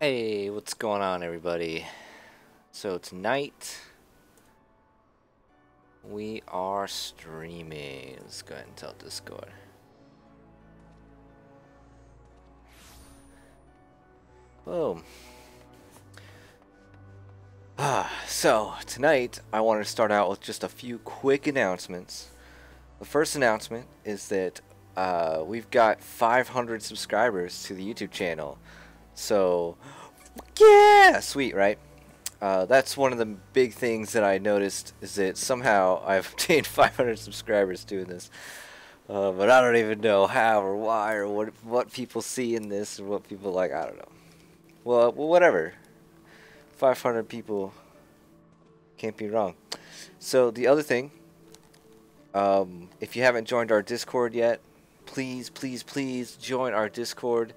Hey, what's going on, everybody? So tonight we are streaming. Let's go ahead and tell Discord. Boom. So tonight I wanted to start out with just a few quick announcements. The first announcement is that we've got 500 subscribers to the YouTube channel. So, yeah, sweet, right? That's one of the big things that I noticed is that somehow I've obtained 500 subscribers doing this. But I don't even know how or why or what people see in this or what people like. I don't know. Well, whatever. 500 people can't be wrong. So the other thing, if you haven't joined our Discord yet, please join our Discord.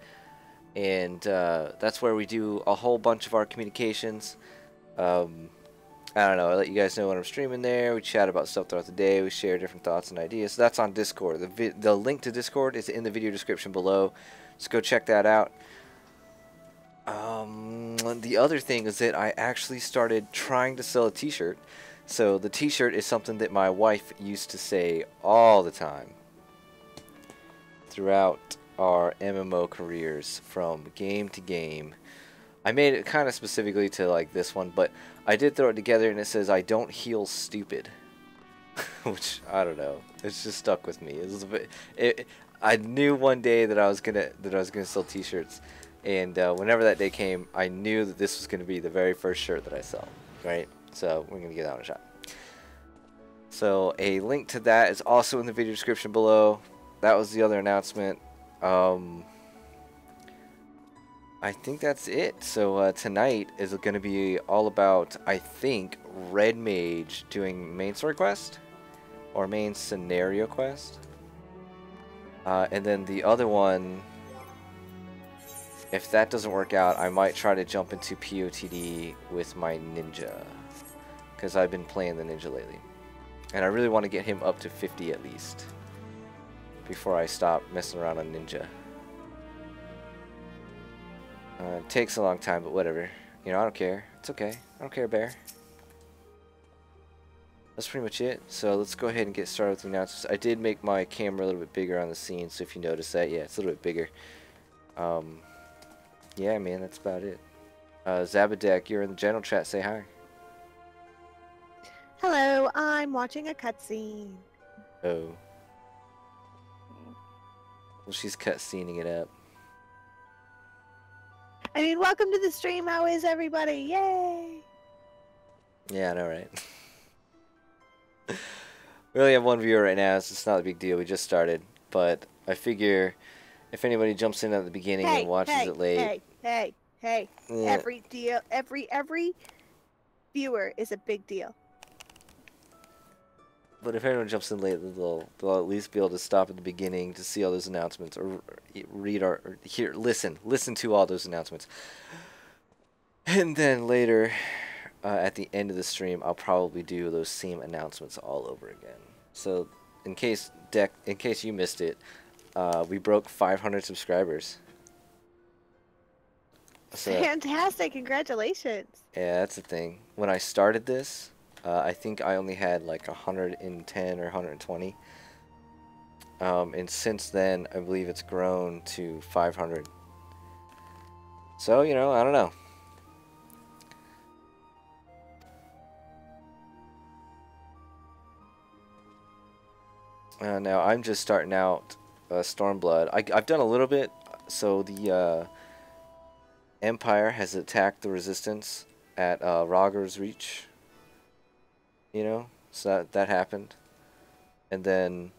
And that's where we do a whole bunch of our communications. I don't know, I let you guys know when I'm streaming there. We chat about stuff throughout the day. We share different thoughts and ideas. So that's on Discord. The link to Discord is in the video description below. Just go check that out. The other thing is that I actually started trying to sell a t-shirt. So the t-shirt is something that my wife used to say all the time throughout our MMO careers from game to game. I made it kind of specifically to like this one, but I did throw it together and it says I don't heal stupid. Which I don't know. It's just stuck with me. It was a bit, I knew one day that I was gonna sell t-shirts, and whenever that day came, I knew that this was gonna be the very first shirt that I sell. Right? So we're gonna give that one a shot. So a link to that is also in the video description below. That was the other announcement. I think that's it. So tonight is going to be all about, I think, Red Mage doing main story quest or main scenario quest. And then the other one, if that doesn't work out, I might try to jump into PotD with my ninja, because I've been playing the ninja lately. And I really want to get him up to 50 at least before I stop messing around on ninja. It takes a long time, but whatever. You know, I don't care. It's okay. I don't care, bear. That's pretty much it. So let's go ahead and get started with the announcements. I did make my camera a little bit bigger on the scene, so if you notice that, yeah, it's a little bit bigger. Yeah, man, that's about it. Zabadek, you're in the general chat. Say hi. Hello, I'm watching a cutscene. Oh. Well, she's cutscening it up. I mean, welcome to the stream. How is everybody? Yay! Yeah, I know, right? We only have one viewer right now, so it's not a big deal. We just started. But I figure if anybody jumps in at the beginning and watches it late... Hey. Yeah. Every viewer is a big deal. But if anyone jumps in late, they'll at least be able to stop at the beginning to see all those announcements, or read or listen to all those announcements. And then later, at the end of the stream, I'll probably do those same announcements all over again. So, in case you missed it, we broke 500 subscribers. So, Fantastic! Congratulations. Yeah, that's the thing. When I started this, I think I only had like 110 or 120. And since then, I believe it's grown to 500. So, you know, I don't know. Now, I'm just starting out Stormblood. I've done a little bit. So, the Empire has attacked the Resistance at Rogger's Reach. You know, so that happened. And then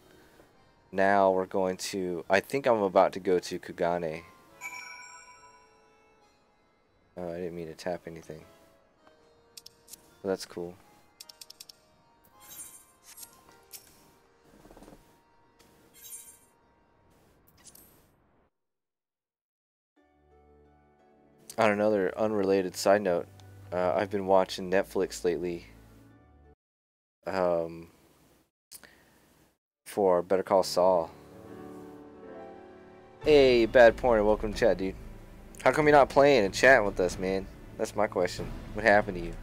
now we're going to, I think I'm about to go to Kugane. Oh, I didn't mean to tap anything. But that's cool. On another unrelated side note, I've been watching Netflix lately. For Better Call Saul. Hey, Bad Porn, welcome to chat, dude. How come you're not playing and chatting with us, man? That's my question. What happened to you?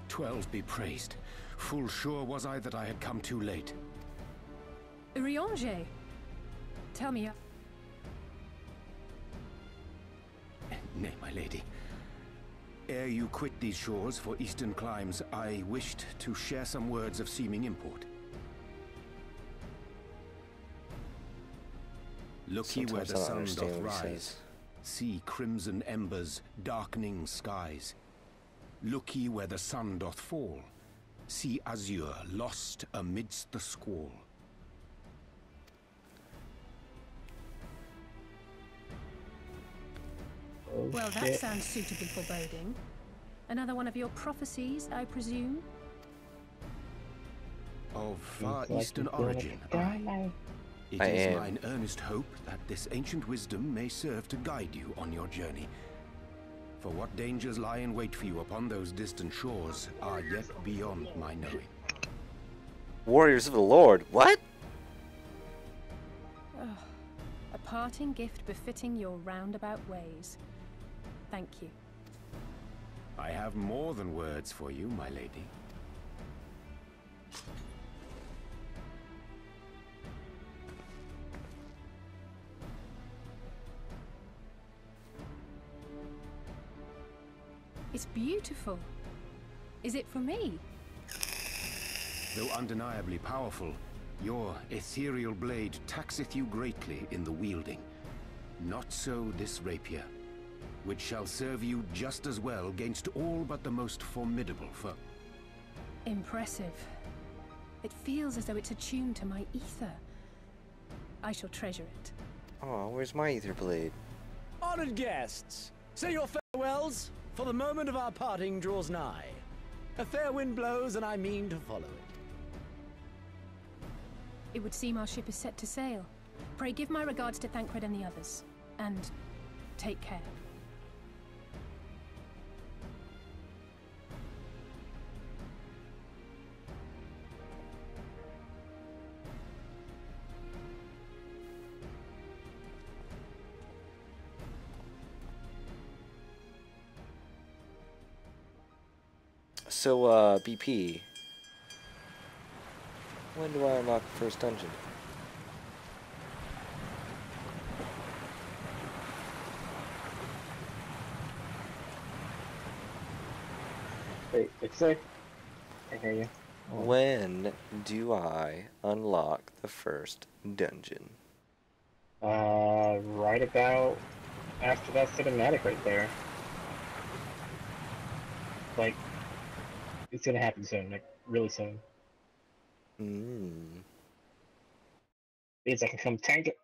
"12 be praised. Full sure was I that I had come too late." Urianger, tell me. Nay, my lady. Ere you quit these shores for eastern climes, I wished to share some words of seeming import. Look ye where the sun doth rise, see crimson embers, darkening skies. Look ye where the sun doth fall, see azure lost amidst the squall. Oh, Well, that shit. sounds suitably foreboding. Another one of your prophecies, I presume? Of far Seems like eastern he's gonna origin, die. It I is am. mine earnest hope that this ancient wisdom may serve to guide you on your journey. For what dangers lie in wait for you upon those distant shores are yet beyond my knowing. Warriors of the Lord. What? A parting gift befitting your roundabout ways. Thank you. I have more than words for you, my lady. It's beautiful. Is it for me? Though undeniably powerful, your ethereal blade taxeth you greatly in the wielding. Not so this rapier, which shall serve you just as well against all but the most formidable foe. Impressive. It feels as though it's attuned to my ether. I shall treasure it. Oh, where's my ether blade? Honored guests, say your farewells, for the moment of our parting draws nigh. A fair wind blows, and I mean to follow it. It would seem our ship is set to sail. Pray give my regards to Thancred and the others. And take care. So, BP. When do I unlock the first dungeon? Wait, it's there. I hear you. When do I unlock the first dungeon? Right about after that cinematic right there. Like, it's gonna happen soon, like, really soon. Means I can come tank it.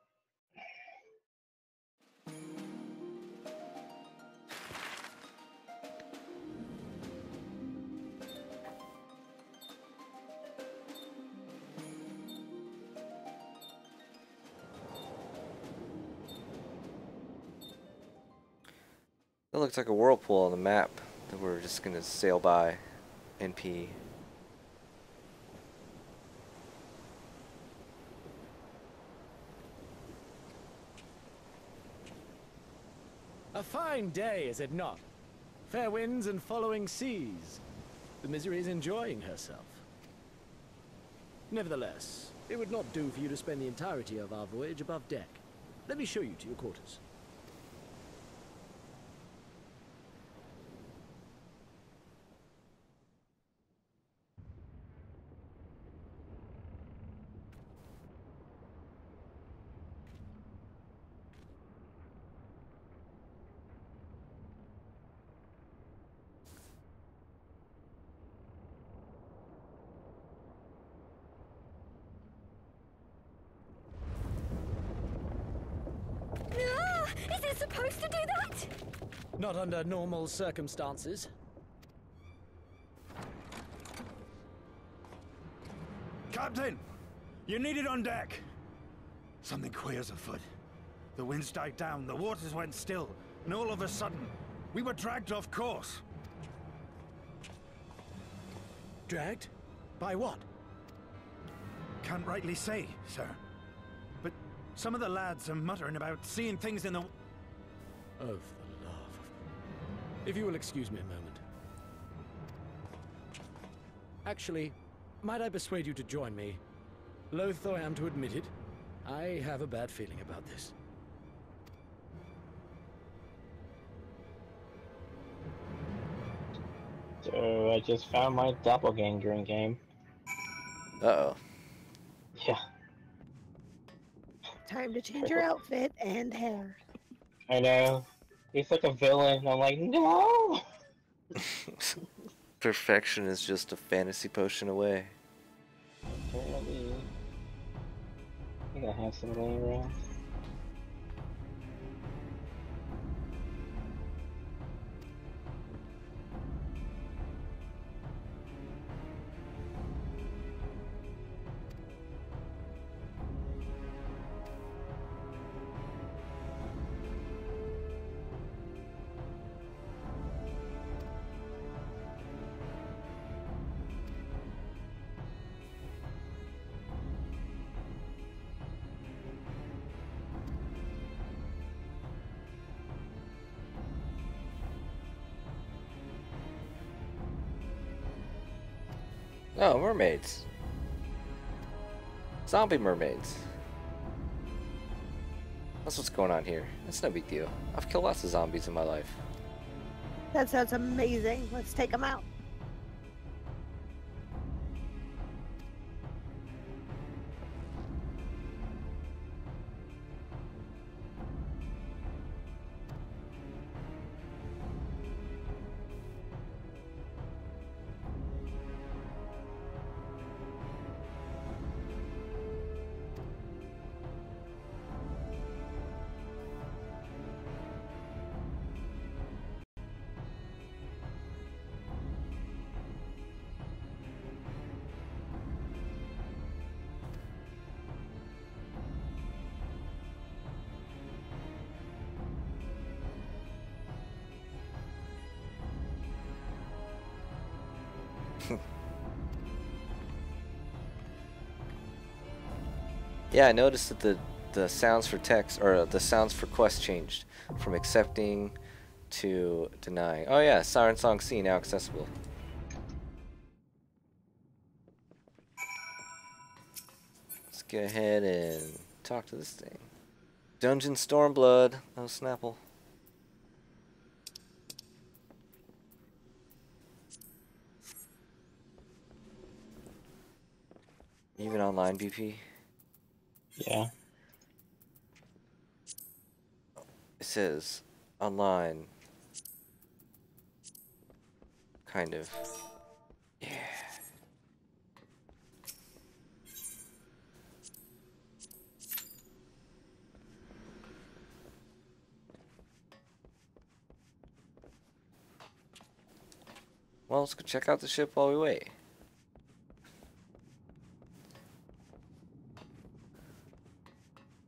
That looks like a whirlpool on the map that we're just gonna sail by and pee. A fine day, is it not? Fair winds and following seas. The Misery is enjoying herself. Nevertheless, it would not do for you to spend the entirety of our voyage above deck. Let me show you to your quarters. Is it supposed to do that? Not under normal circumstances. Captain! You need it on deck! Something queer's afoot. The winds died down, the waters went still, and all of a sudden, we were dragged off course. Dragged? By what? can't rightly say, sir. But some of the lads are muttering about seeing things in the... Oh, for the love of... If you will excuse me a moment. Actually, might I persuade you to join me? Loath though I am to admit it, I have a bad feeling about this. So I just found my doppelganger in game. Uh-oh. Yeah, Time to change your outfit and hair. I know. He's like a villain, and I'm like, no! Perfection is just a fantasy potion away. Apparently. I think I have some laying around. Oh, mermaids. Zombie mermaids. That's what's going on here. That's no big deal. I've killed lots of zombies in my life. That sounds amazing. Let's take them out. Yeah, I noticed that the sounds for text, or the sounds for quests changed from accepting to denying. Oh yeah, Siren Song C now accessible. Let's go ahead and talk to this thing. Dungeon Stormblood. Oh, Snapple. Even online BP? Yeah. It says online. Kind of. Yeah. Well, let's go check out the ship while we wait.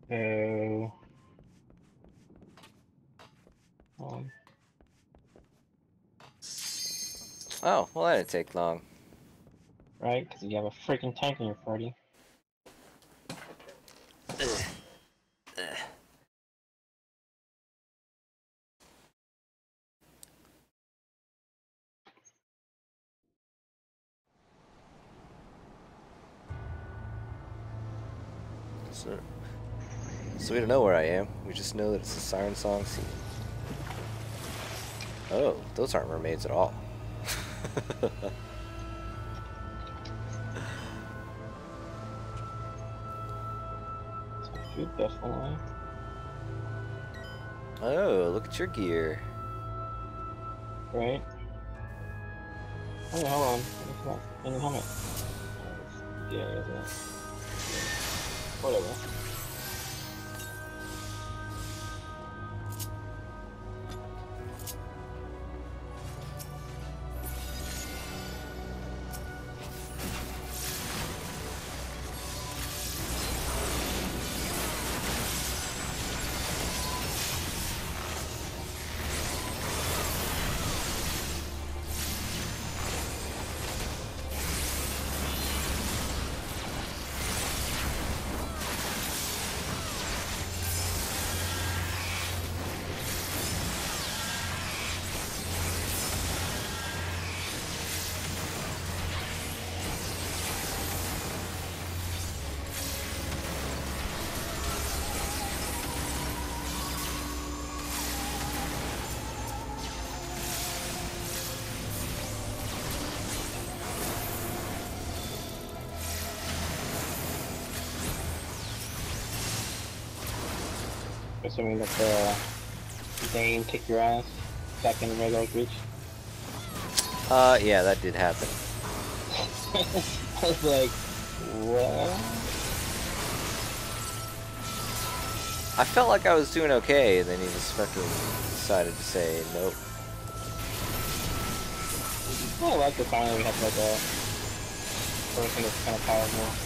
So... Oh, well that didn't take long. Right? Because you have a freaking tank in your party. So we don't know where I am. We just know that it's a Siren Song scene. Oh, those aren't mermaids at all. Some food definitely. Oh, look at your gear. Right? Oh, hold on. In the helmet. Yeah, isn't it? Whatever. assuming that the Dane kick your ass back in regular Reach. Yeah, that did happen. I was like, what? I felt like I was doing okay, and then he just fucking decided to say nope. I like the finally we have like a person that's kind of powerful.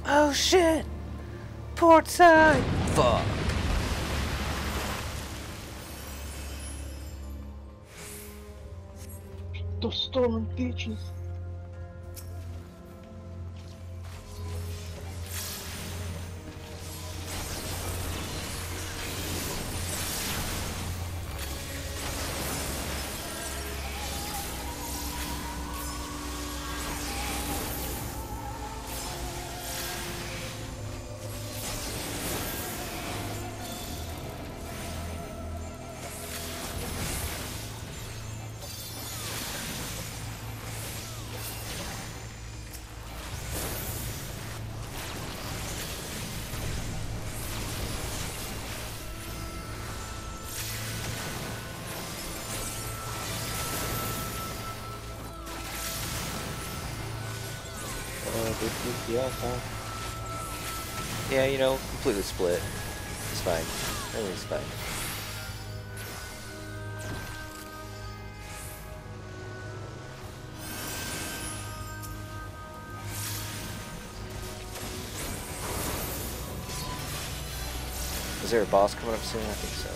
Oh shit! Port side! Fuck. Those storming bitches. Yeah, you know, completely split. It's fine. Everything's fine. Is there a boss coming up soon? I think so.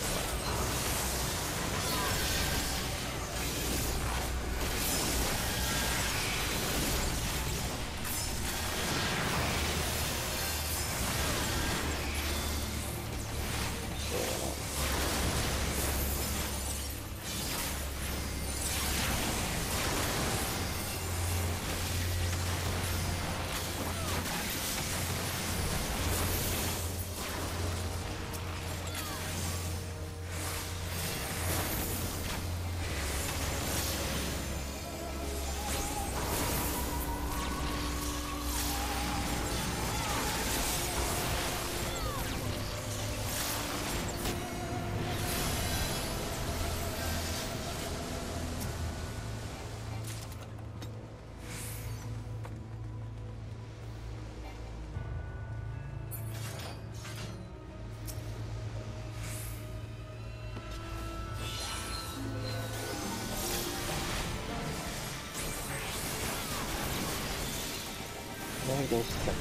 There goes the...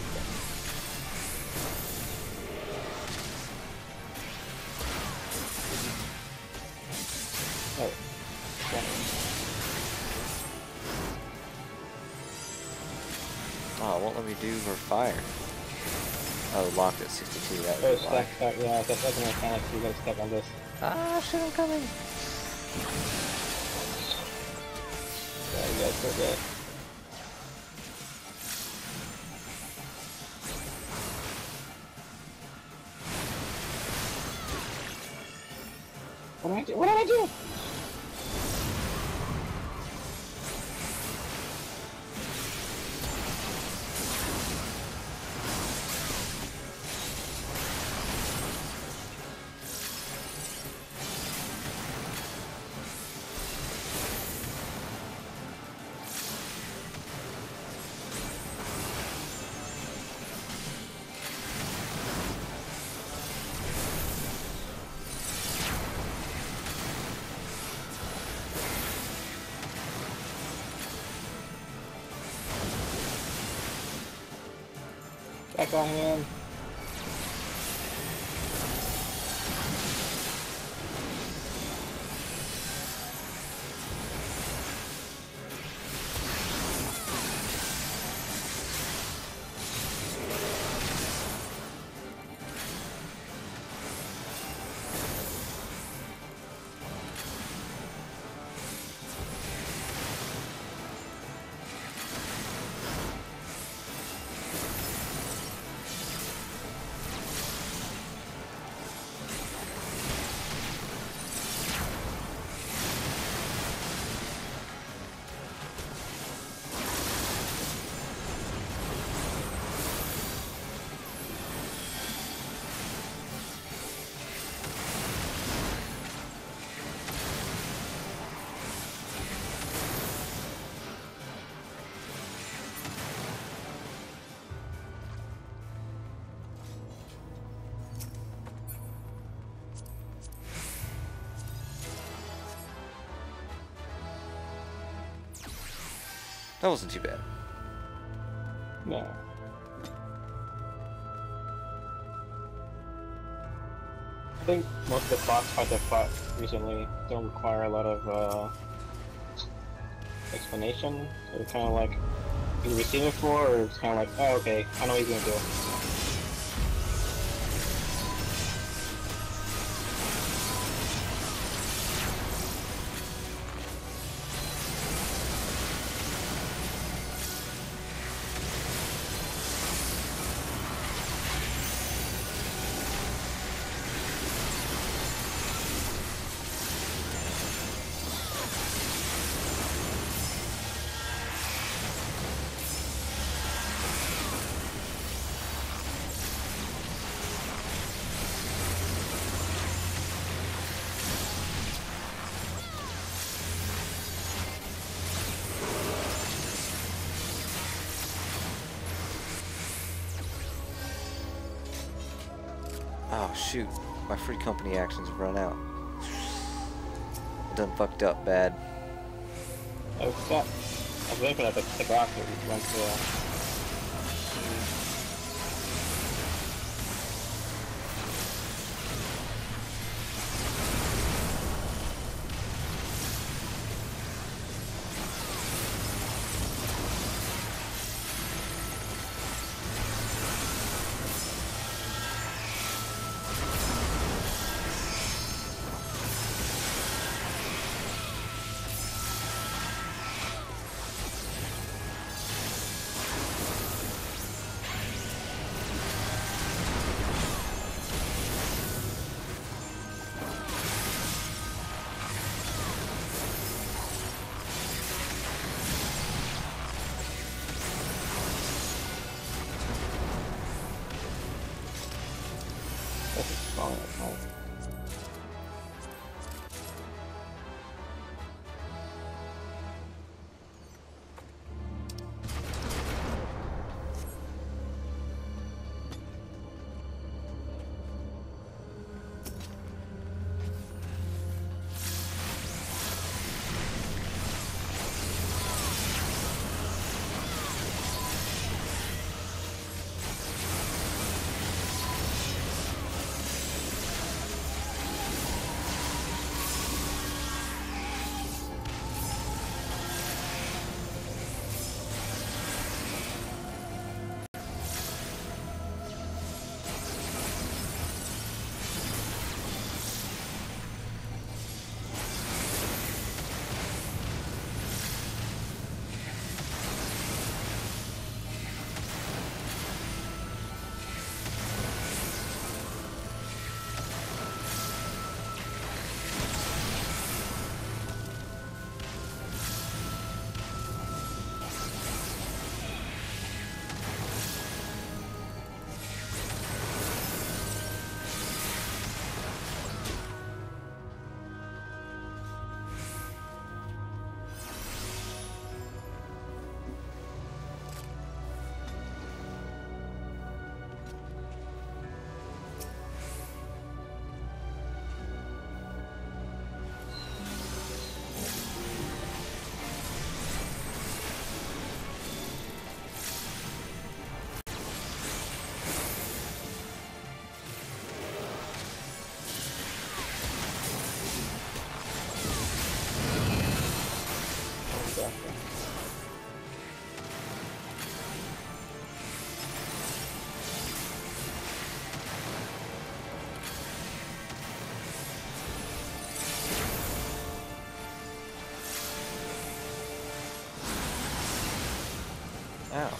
Oh. Oh, it won't let me do her fire. Oh, locked at 62. That Oh, was why. stack, yeah, that's like a mechanic, so you gotta stack on this. Ah, shit, I'm coming. Yeah, you guys go good. What did I do? What did I do? Back on him. That wasn't too bad. No. I think most of the boss fights I've fought recently don't require a lot of explanation. So it's kind of like you receive it for, or it's kind of like, oh, okay, I know what he's gonna do. Oh shoot, my free company actions have run out. Done fucked up bad. Oh, fuck. I was waiting for that to tick off so it went to, Ouch.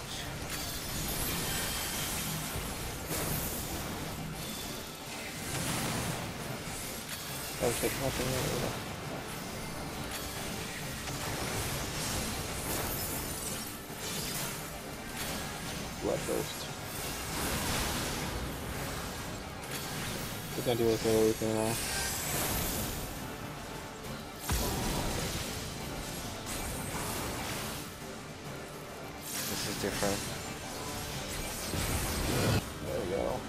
oh shit, nothing really. Bloodburst. We're gonna do this everything now. This is different. There we go.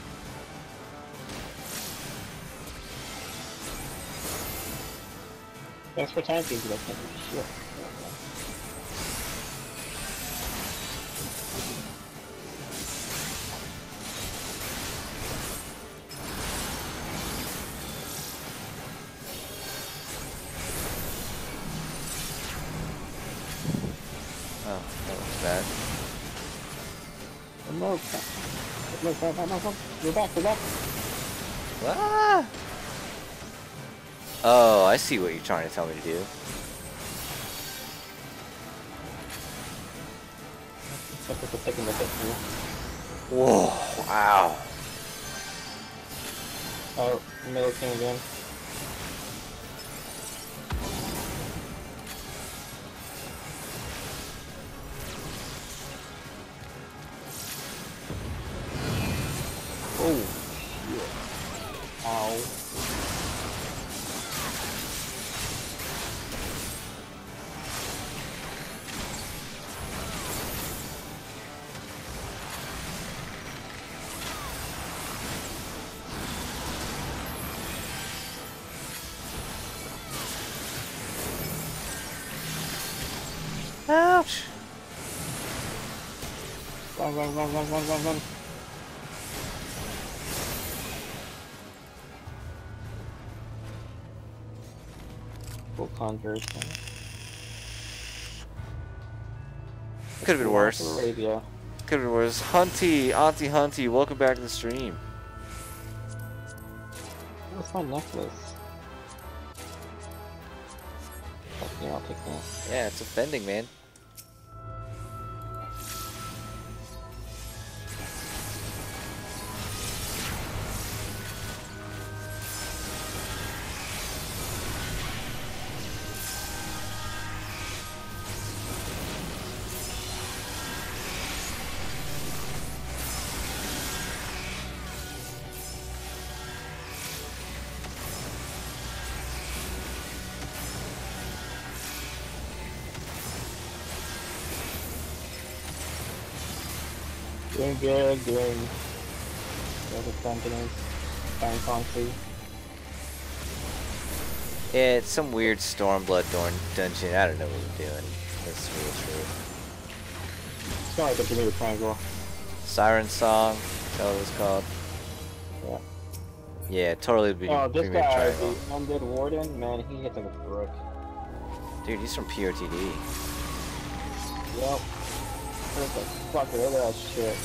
Thanks for tanking, but I can't do shit. no. No, we're back. Ah! Oh, I see what you're trying to tell me to do. Except for taking the hit here. Whoa! Wow! Oh, middle king again. Oh, shit. Ow. Ouch! Run. Full conversion. Could have been worse. Arabia. Could have been worse. Hunty, Auntie Hunty, welcome back to the stream. What's my necklace? Fuck yeah, I'll take that. Yeah, it's offending, man. Doing good, doing the sentinels, fine concrete. Yeah, it's some weird Stormblood dungeon. I don't know what we're doing. That's real true. It's not like a Bermuda Triangle. Siren Song, is that what it was called? Yeah. Yeah, totally be Oh, this Bermuda guy, Triangle. the Undead Warden, man, he hits like a brick. Dude, he's from POTD. Yep. What the fuck, look at that shit.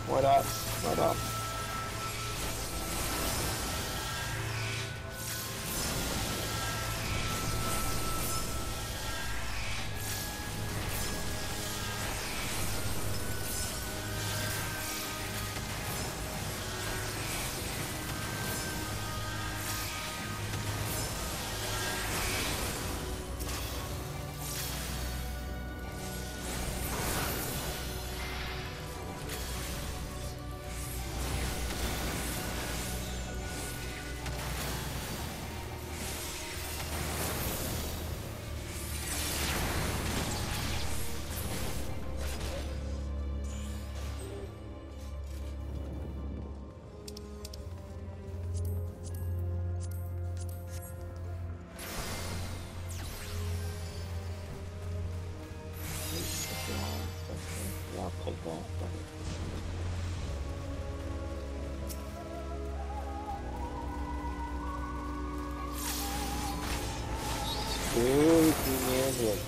What up? What up? Yeah, I'll take that. Spooky music.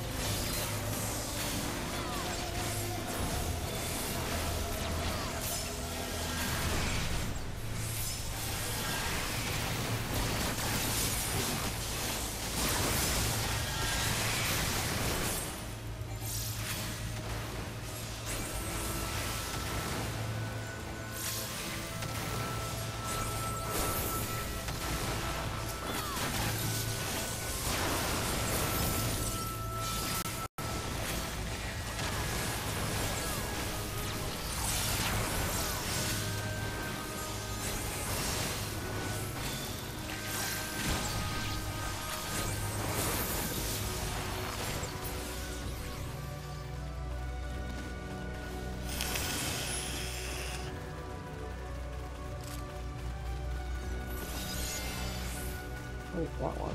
Where's that one?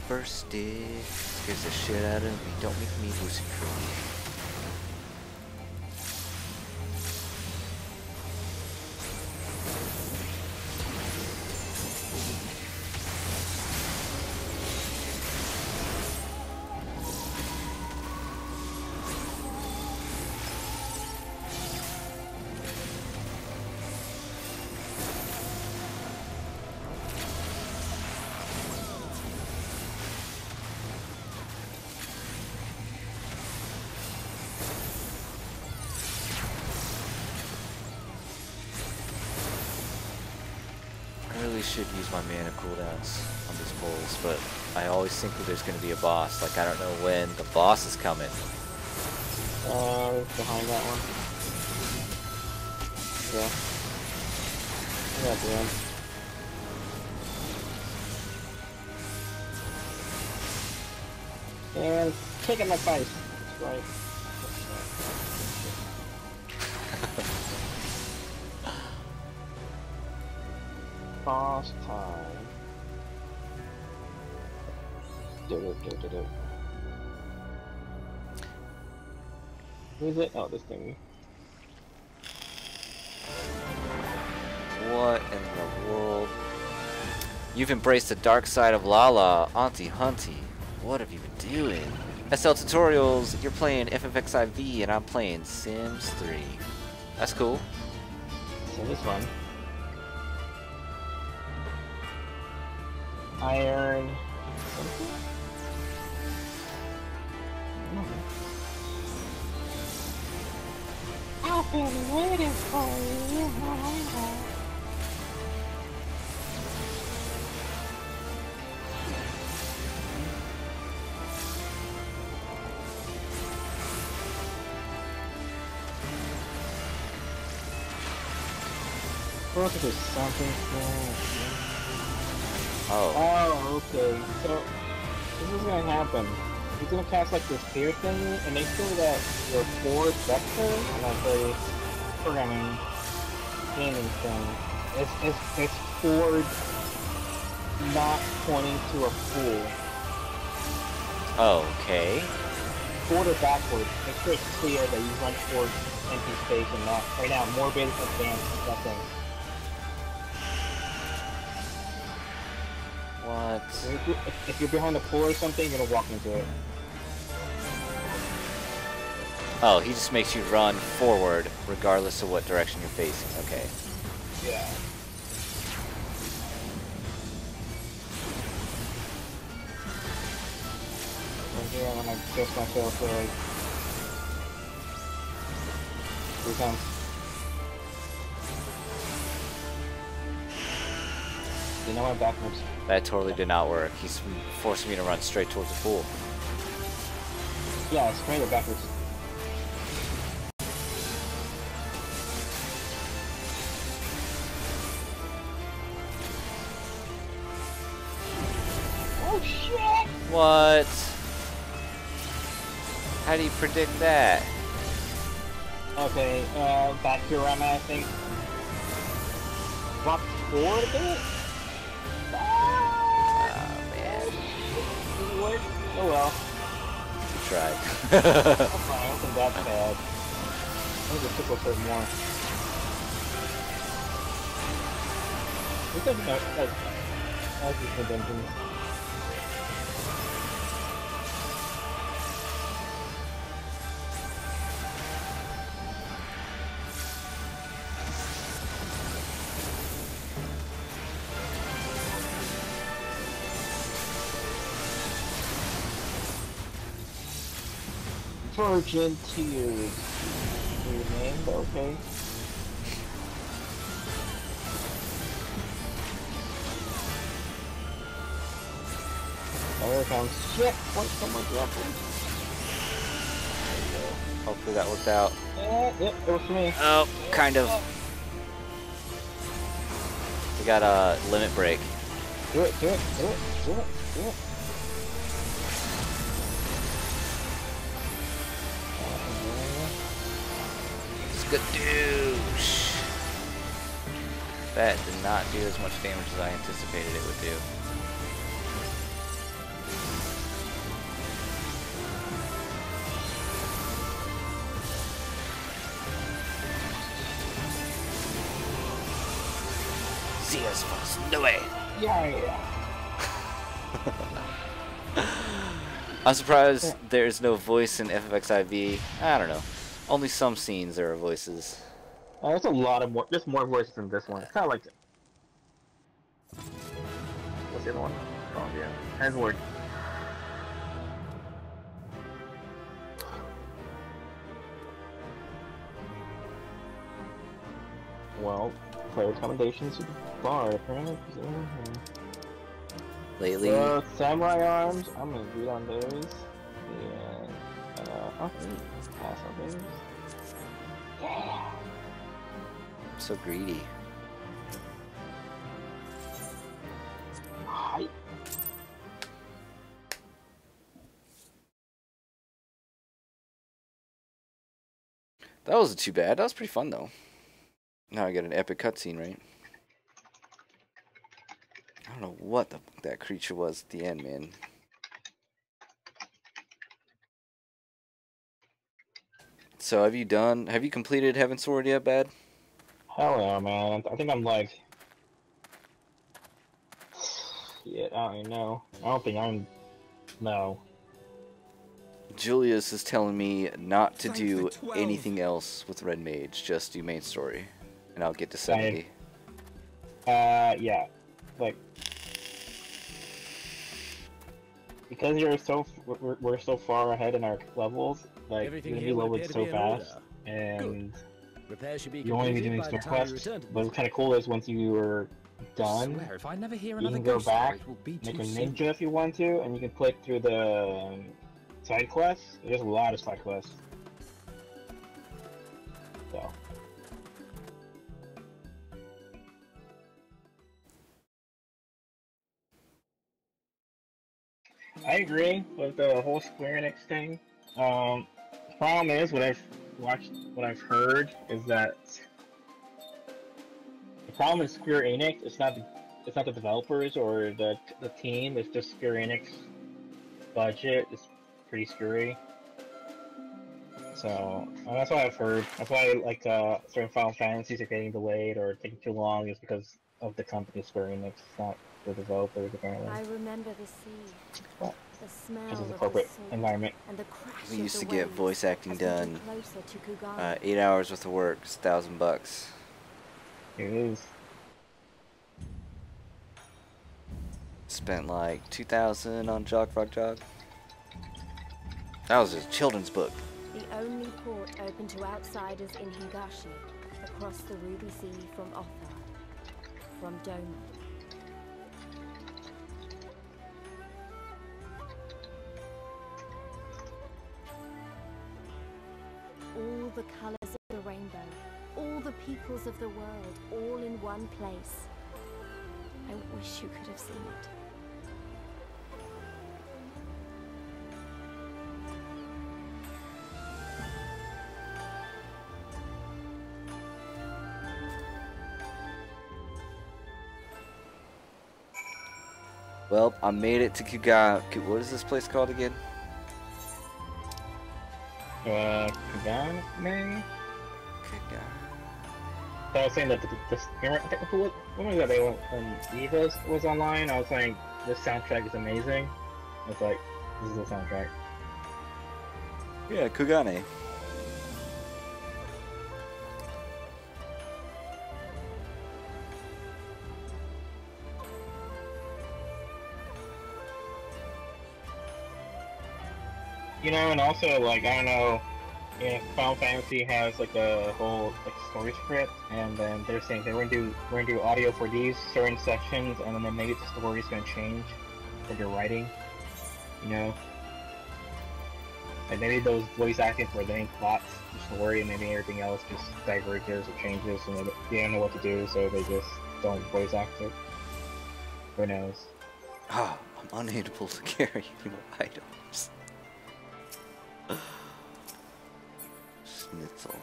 first dig scares the shit out of me. Don't make me lose control. I really should use my mana cooldowns on these pulls, but I always think that there's going to be a boss. Like, I don't know when the boss is coming. Behind that one. Yeah. I got the end. And taking my face. That's right. Boss time. Do. Who is it? Oh, this thing. What in the world? You've embraced the dark side of Lala, Auntie Hunty. What have you been doing? SL Tutorials, you're playing FFXIV and I'm playing Sims 3. That's cool. So this one. Iron something? I've been waiting for you. Look at this something. Oh, okay. So this is gonna happen. He's gonna cast like this spear thing, and make sure that your forward vector, and that's very programming gaming thing, it's forward, not pointing to a pool. Okay. Forward or backwards. Make sure it's clear that you run towards empty space and not right now. Morbid advanced that thing. What? If you're behind a pool or something, you're gonna walk into it. Oh, he just makes you run forward regardless of what direction you're facing. Okay. Yeah. Right here, I'm gonna adjust myself for like 3 times. You know what? Backwards. That totally did not work. He's forcing me to run straight towards the pool. Yeah, straight or backwards. Oh shit! What? How do you predict that? Okay, back here where I'm at, I think. Drop forward a bit? Work? Oh well. You tried. That's fine, I don't think that's bad. I think the tickle hurt more. We don't know, that's just the dungeons. Virgin Tears. Weird name, but okay. Oh, here it comes. Shit! What? Someone dropped it. Hopefully that worked out. Yep, it was for me. Oh, kind of. We got a limit break. Do it. Skadoosh! That did not do as much damage as I anticipated it would do. Tears for Znoey. Yeah. I'm surprised there's no voice in FFXIV. I don't know. Only some scenes there are voices. There's a lot of more. There's more voices in this one. It's kind of like. What's the other one? Oh yeah, Edward. Well, player recommendations to the bar, apparently. Lately, samurai arms. I'm gonna read on those. And okay, pass on those. Yeah. I'm so greedy. Hi. That wasn't too bad. That was pretty fun though. Now I got an epic cutscene, right? I don't know what that creature was at the end, man. So have you completed Heaven's Sword yet, Bad? Hell no, man. I think I'm like... Yeah, I don't even know. I don't think I'm... No. Julius is telling me not to do anything else with Red Mage, just do main story. And I'll get to 70. Yeah. Like... Because we're so far ahead in our levels, like, you're gonna be leveled so fast, and you only be doing story quests. But what's kind of cool is once you are done, If I never hear you can go back, make a ninja if you want to, and you can click through the side quests. There's a lot of side quests. So. I agree with the whole Square Enix thing. The problem is, what I've heard is that the problem with Square Enix, it's not the developers or the team, it's just Square Enix budget is pretty screwy. So that's what I've heard. That's why like certain Final Fantasies are getting delayed or taking too long, is because of the company Square Enix, not the developers apparently. I remember the sea, Well, the smell because of the of corporate the salt, environment. and the crash We of used the to get waves voice acting as we drew done. closer to Kugana. 8 hours worth of work, it's $1,000. It is. Spent like 2,000 on Jog Frog Jog. That was a children's book. The only port open to outsiders in Higashi, across the Ruby Sea from Othar, from Doma. All the colors of the rainbow, all the peoples of the world, all in one place. I wish you could have seen it. Well, I made it to Kugana. What is this place called again? Kugana? Kugana. So I was saying that when was that day when Eva was online? I was saying this soundtrack is amazing. I was like, this is the soundtrack. Yeah, Kugane. You know, and also like I don't know, Final Fantasy has like a whole like story script, and then they're saying we're gonna do audio for these certain sections, and then maybe the story's gonna change that you're writing. You know, like maybe those voice acting for the main plots, the story, and maybe everything else just diverges or changes, and they don't know what to do, so they just don't voice act it. Who knows? Oh, I'm unable to carry any more items. Schnitzel.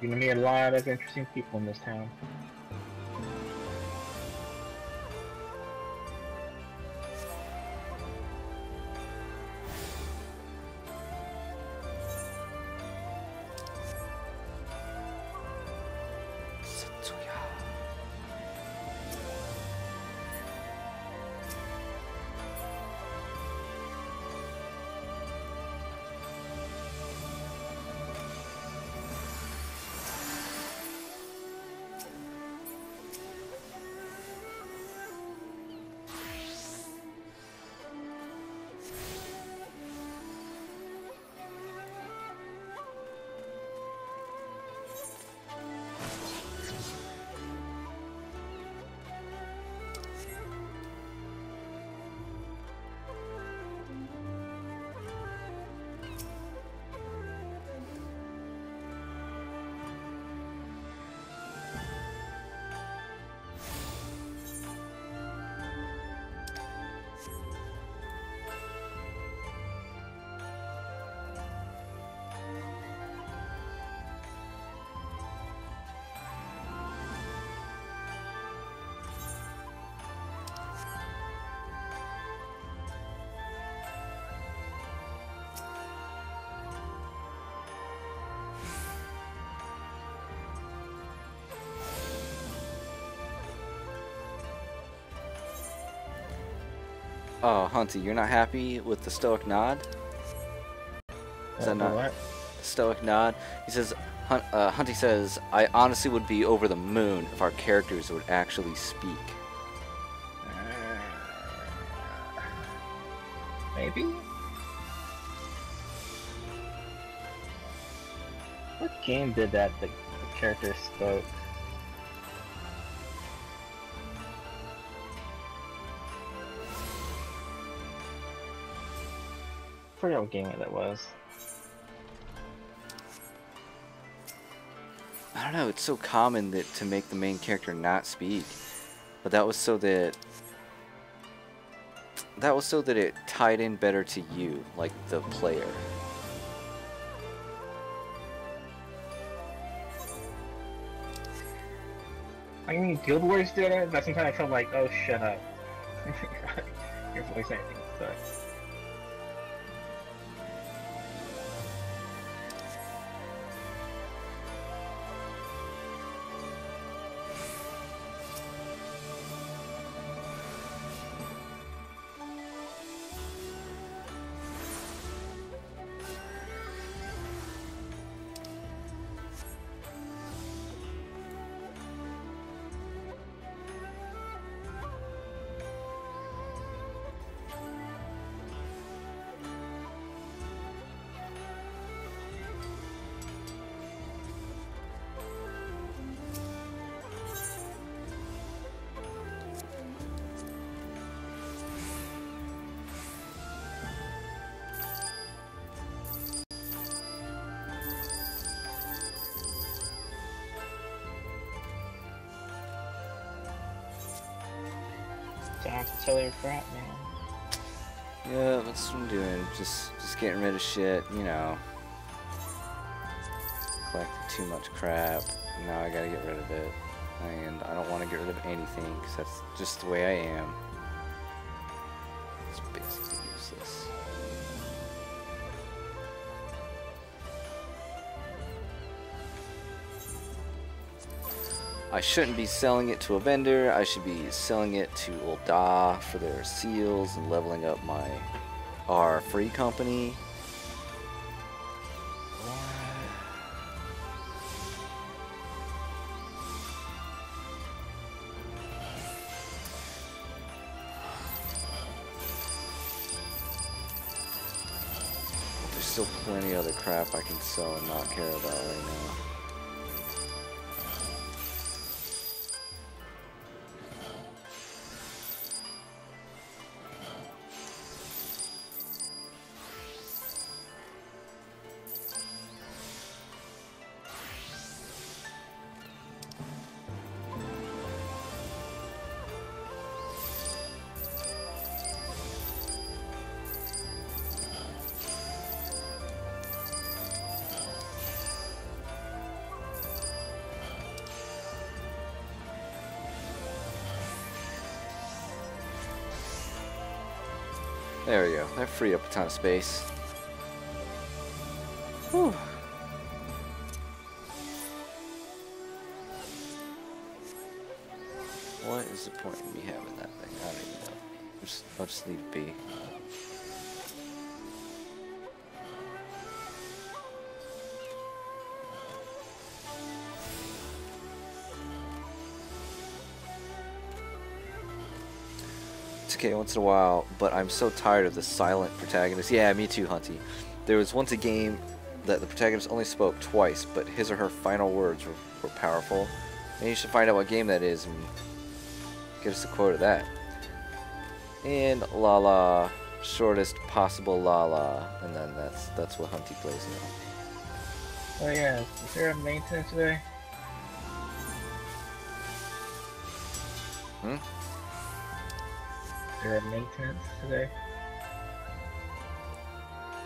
You're gonna meet a lot of interesting people in this town. Oh, Hunty, you're not happy with the stoic nod? Is that not what? stoic nod? He says, Hunty says, I honestly would be over the moon if our characters would actually speak. Maybe? What game did that the character spoke? I forget what game that was. I don't know, it's so common that to make the main character not speak. But that was so that it tied in better to you, like the player. I mean, Guild Wars did it, but sometimes I felt like, oh, shut up. Your voice acting sucks. Don't have to tell your crap, man. Yeah, that's what I'm doing. Just getting rid of shit, you know. Collected too much crap. Now I gotta get rid of it. And I don't want to get rid of anything, because that's just the way I am. It's basically useless. I shouldn't be selling it to a vendor. I should be selling it to Ul'dah for their seals and leveling up our free company. There's still plenty of other crap I can sell and not care about right now. There we go. That freed up a ton of space. Whew. What is the point of me having that thing? I don't even know. I'll just leave it be. It's okay once in a while, but I'm so tired of the silent protagonist. Yeah, me too, Hunty. There was once a game that the protagonist only spoke twice, but his or her final words were powerful. And you should find out what game that is and give us a quote of that. And Lala, shortest possible Lala, and then that's what Hunty plays now. Oh yeah, is there a maintenance today? Hmm? Is there a maintenance today?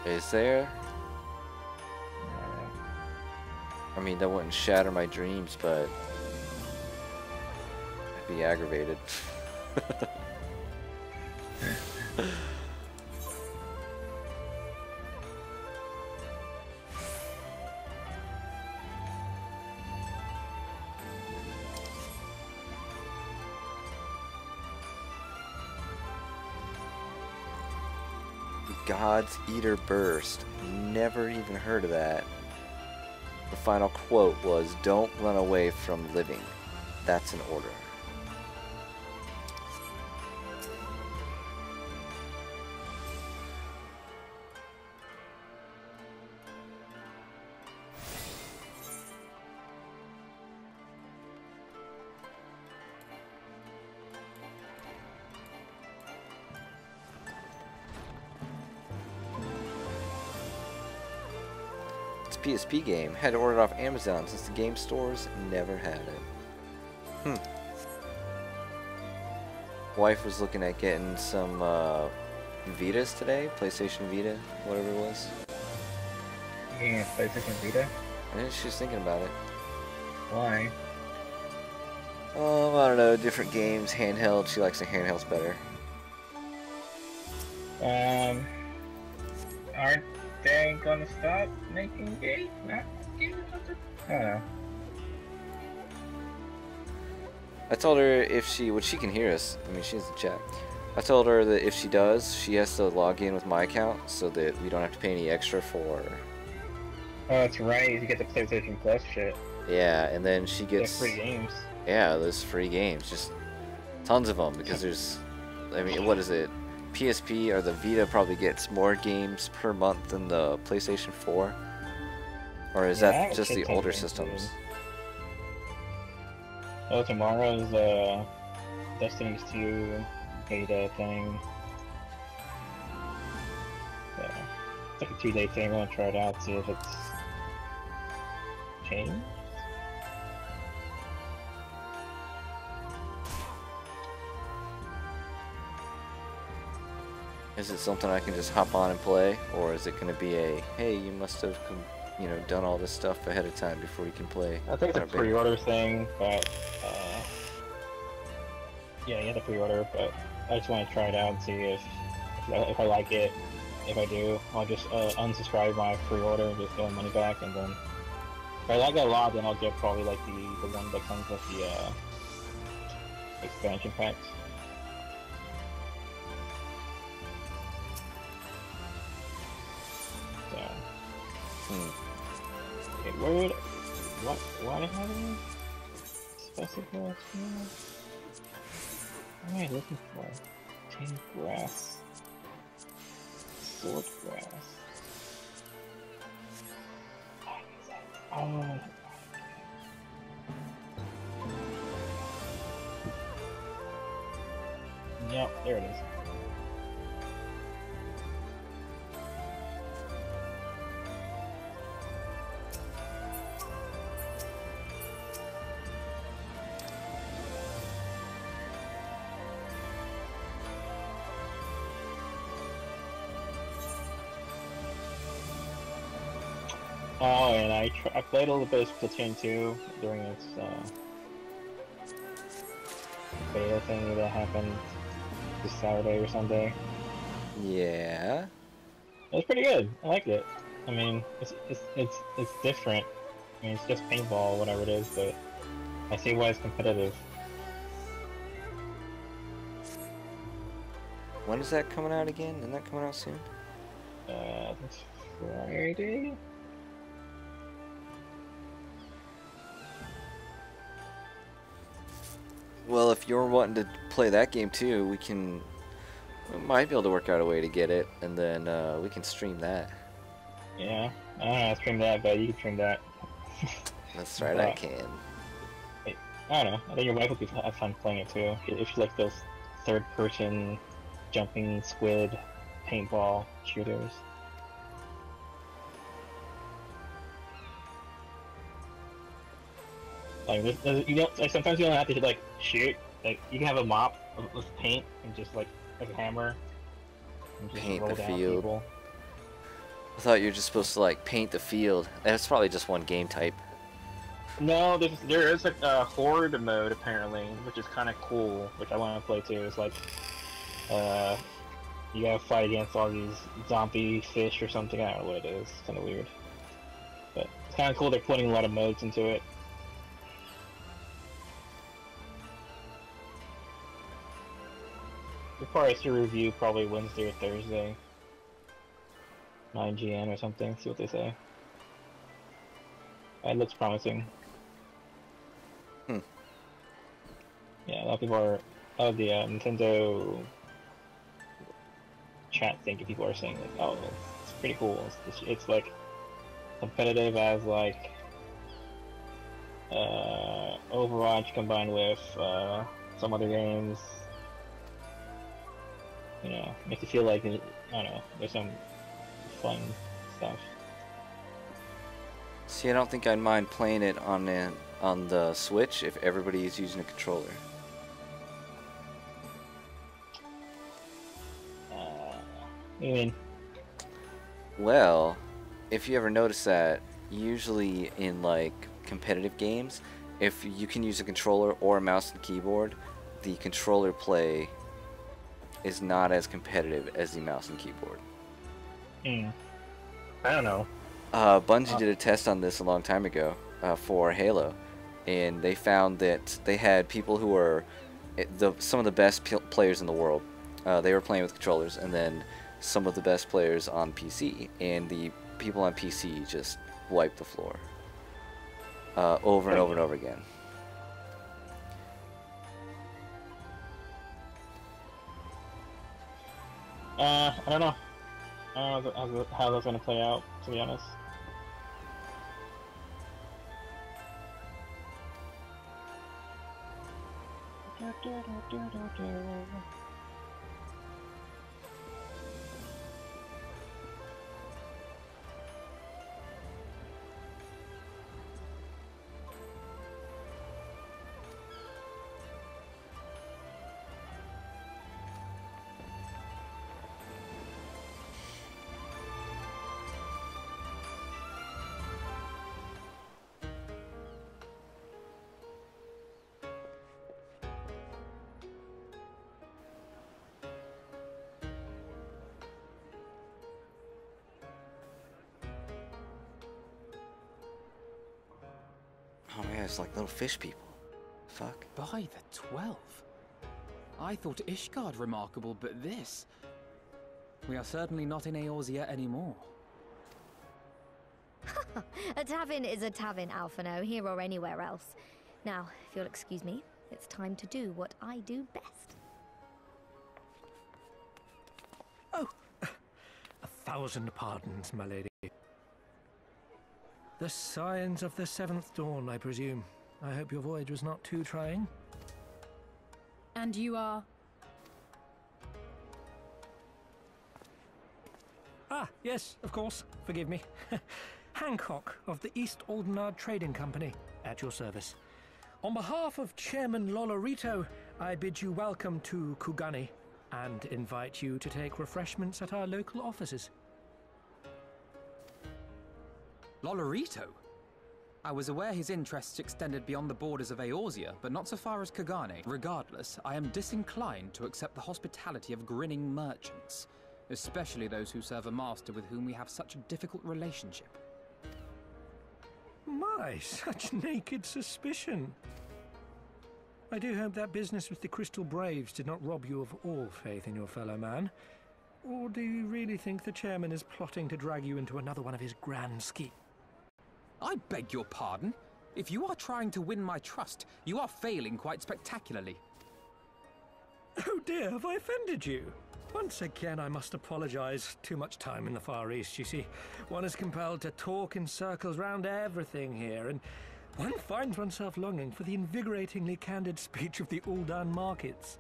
Is there? I mean, that wouldn't shatter my dreams, but I'd be aggravated. God's Eater Burst. Never even heard of that. The final quote was, "Don't run away from living. That's an order." PSP game. Had to order it off Amazon since the game stores never had it. Wife was looking at getting some Vitas today. PlayStation Vita, whatever it was. Yeah, PlayStation Vita? I think she was thinking about it. Why? Oh, I don't know. Different games, handheld. She likes the handhelds better. Aren't they gonna stop making games? Not games? I don't know. I told her if she, well, she can hear us. I mean, she's in the chat. I told her that if she does, she has to log in with my account so that we don't have to pay any extra for. Oh, that's right. You get the PlayStation Plus shit. Yeah, and then she gets free games. Yeah, those free games, just tons of them because there's. I mean, what is it? PSP or the Vita probably gets more games per month than the PlayStation 4, or is that just the older systems? Oh, tomorrow's Destiny's 2 beta thing. Yeah. It's like a 2-day thing. I want to try it out, see if it's changed. Is it something I can just hop on and play, or is it going to be a, hey, you must have, you know, done all this stuff ahead of time before you can play? I think it's a pre-order thing, but yeah, you have to pre-order. But I just want to try it out and see if I like it. If I do, I'll just unsubscribe my pre-order and just get my money back. And then if I like it a lot, then I'll get probably like the one that comes with the expansion packs. Okay, why am I specify? What am I looking for? Tame grass. Sword grass. Oh. Yep, there it is. Oh, and I played a little bit of Splatoon 2 during its beta thing that happened this Saturday or Sunday. Yeah. It was pretty good. I liked it. I mean, it's different. I mean, it's just paintball, whatever it is, but I see why it's competitive. When is that coming out again? Isn't that coming out soon? I think it's Friday. Well, if you're wanting to play that game too, we might be able to work out a way to get it, and then we can stream that. Yeah, I don't know how to stream that, but you can stream that. That's right, I can. I don't know, I think your wife would have fun playing it too, if she likes those third-person jumping squid paintball shooters. Like, you don't, like, sometimes you don't have to like shoot. Like, you can have a mop with paint and just like a hammer and just Paint roll the down field. people. I thought you were just supposed to like paint the field. That's probably just one game type. No, there is a horde mode apparently, which is kind of cool, which I want to play too. It's like, you gotta fight against all these zombie fish or something. I don't know what it is. It's kind of weird, but it's kind of cool. They're putting a lot of modes into it. We'll probably see a review probably Wednesday or Thursday. 9GN or something. See what they say. It looks promising. Yeah, a lot of people are. Oh, the Nintendo chat thinking people are saying like, oh, it's pretty cool. It's like competitive as like Overwatch combined with some other games. You know, makes you feel like, I don't know, there's some fun stuff. See, I don't think I'd mind playing it on the Switch if everybody is using a controller. What do you mean? Well, if you ever notice that, usually in like competitive games, if you can use a controller or a mouse and keyboard, the controller play is not as competitive as the mouse and keyboard. I don't know. Bungie did a test on this a long time ago for Halo, and they found that they had people who were some of the best players in the world. They were playing with controllers, and then some of the best players on PC, and the people on PC just wiped the floor over and over and over again. I don't know. I don't know how that's gonna play out, to be honest. Oh man, it's like little fish people. Fuck. By the 12. I thought Ishgard remarkable, but this... We are certainly not in Eorzea anymore. A tavern is a tavern, Alphino, here or anywhere else. Now, if you'll excuse me, it's time to do what I do best. Oh, 1,000 pardons, my lady. The signs of the 7th dawn, I presume. I hope your voyage was not too trying. And you are? Ah, yes, of course. Forgive me. Hancock of the East Aldenard Trading Company, at your service. On behalf of Chairman Lolorito, I bid you welcome to Kugani and invite you to take refreshments at our local offices. Lolorito? I was aware his interests extended beyond the borders of Eorzea, but not so far as Kugane. Regardless, I am disinclined to accept the hospitality of grinning merchants, especially those who serve a master with whom we have such a difficult relationship. My, such naked suspicion. I do hope that business with the Crystal Braves did not rob you of all faith in your fellow man. Or do you really think the chairman is plotting to drag you into another one of his grand schemes? I beg your pardon. If you are trying to win my trust, you are failing quite spectacularly. Oh dear, have I offended you? Once again, I must apologize. Too much time in the Far East, you see. One is compelled to talk in circles round everything here, and one finds oneself longing for the invigoratingly candid speech of the Uldan markets.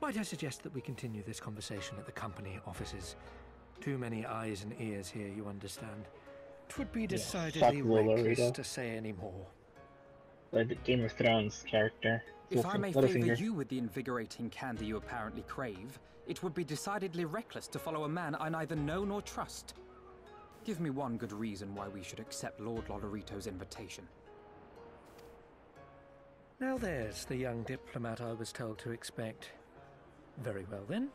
Might I suggest that we continue this conversation at the company offices? Too many eyes and ears here, you understand. 'Twould be decidedly reckless to say any more. The Game of Thrones character. If I may favor you with the invigorating candy you apparently crave, it would be decidedly reckless to follow a man I neither know nor trust. Give me one good reason why we should accept Lord Lolorito's invitation. Now there's the young diplomat I was told to expect. Very well then,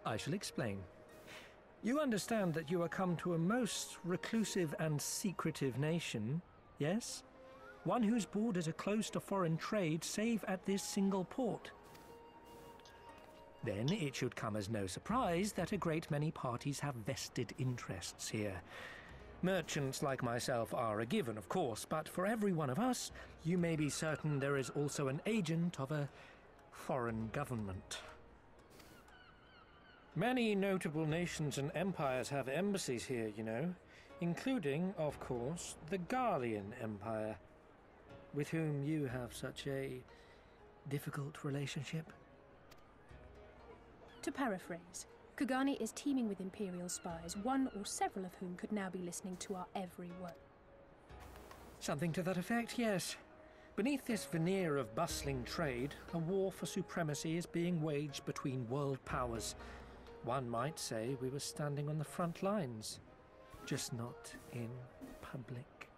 I shall explain. You understand that you are come to a most reclusive and secretive nation, yes? One whose borders are closed to foreign trade save at this single port. Then it should come as no surprise that a great many parties have vested interests here. Merchants like myself are a given, of course, but for every one of us, you may be certain there is also an agent of a foreign government. Many notable nations and empires have embassies here, you know, including, of course, the Garlean Empire, with whom you have such a difficult relationship. To paraphrase, Kagani is teeming with Imperial spies, one or several of whom could now be listening to our every word. Something to that effect, yes. Beneath this veneer of bustling trade, a war for supremacy is being waged between world powers. One might say we were standing on the front lines, just not in public.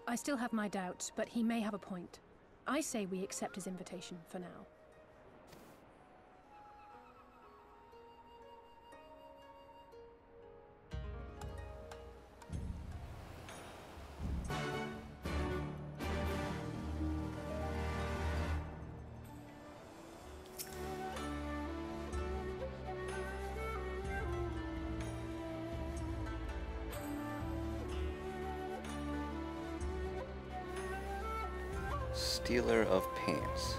I still have my doubts, but he may have a point. I say we accept his invitation for now. Stealer of pants.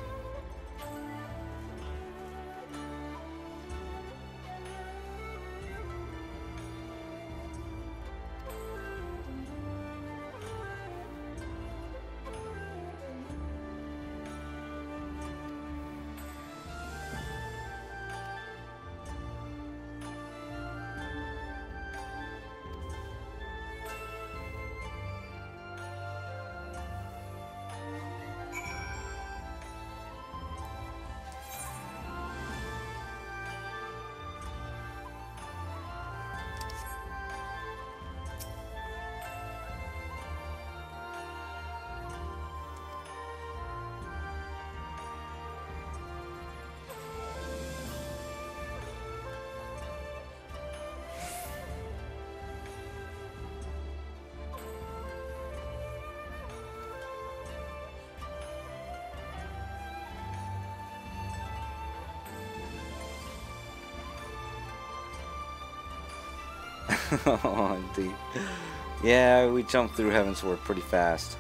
Oh, indeed. Yeah, we jumped through Heavensward pretty fast.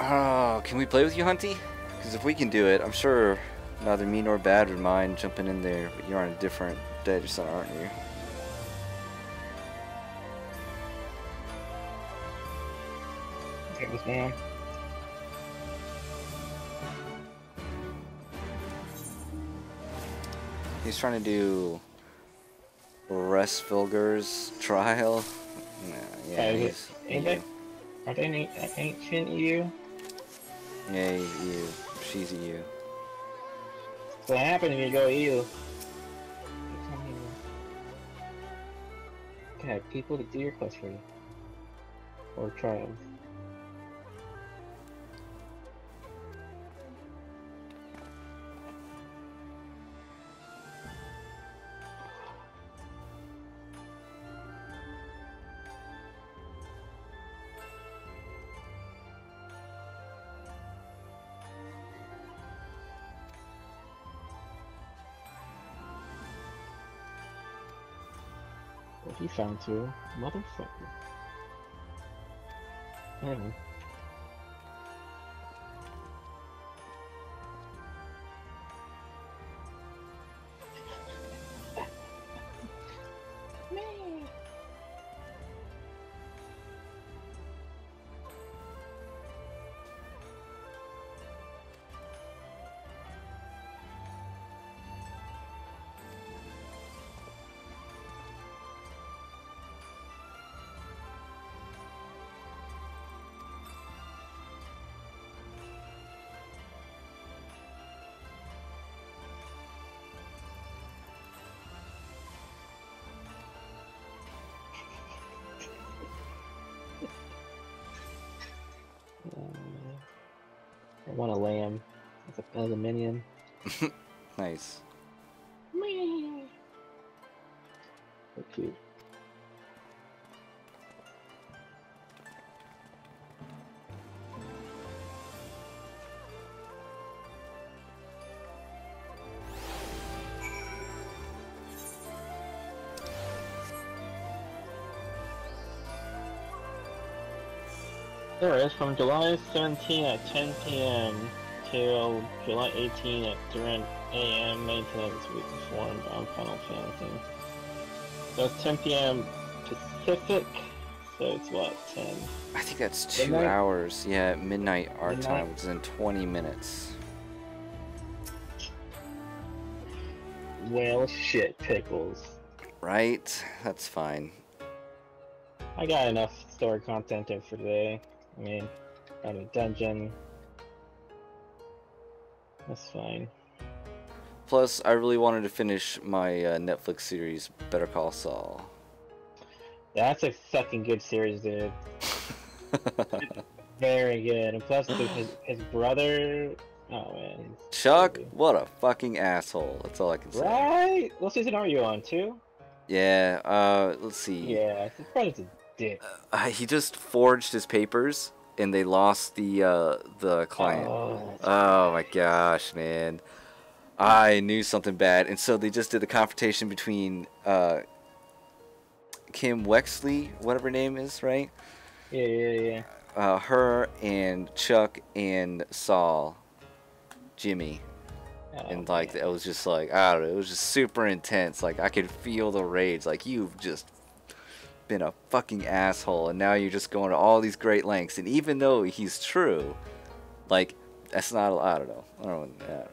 Oh, can we play with you, Hunty? Because if we can do it, I'm sure neither me nor Bad would mind jumping in there, but you're on a different data center, aren't you? Take this man. He's trying to do Resvilger's trial. Nah, yeah, he's Are they an ancient EU? Yeah, he's EU. She's EU. So what happens when you go EU? You can have people to do your quest for you. Or trials. What he found too, motherfucker. Anyway. want a lamb as a minion. Nice. So cute. There is from July 17 at 10 p.m. till July 18 at 3 a.m. maintenance will be performed on Final Fantasy. So it's 10 p.m. Pacific, so it's what, 10? I think that's 2 Midnight? hours. Yeah, midnight our Midnight? time, which is in 20 minutes. Well, shit, pickles. Right? That's fine. I got enough story content for today. I mean, got a dungeon. That's fine. Plus, I really wanted to finish my Netflix series, Better Call Saul. That's a fucking good series, dude. Very good. And plus, his brother. Oh man. Chuck, crazy. what a fucking asshole. That's all I can say. Right? What season are you on? 2? Yeah, let's see. Yeah, his brother's a dick. He just forged his papers, and they lost the client. Oh my gosh, man. I knew something bad, and so they just did the confrontation between Kim Wexley, whatever her name is, right? Yeah. Her and Chuck and Saul, Jimmy, and like it was just like, I don't know, it was just super intense. Like I could feel the rage. Like you've just been a fucking asshole, and now you're just going to all these great lengths. And even though he's true, like that's not. I don't know.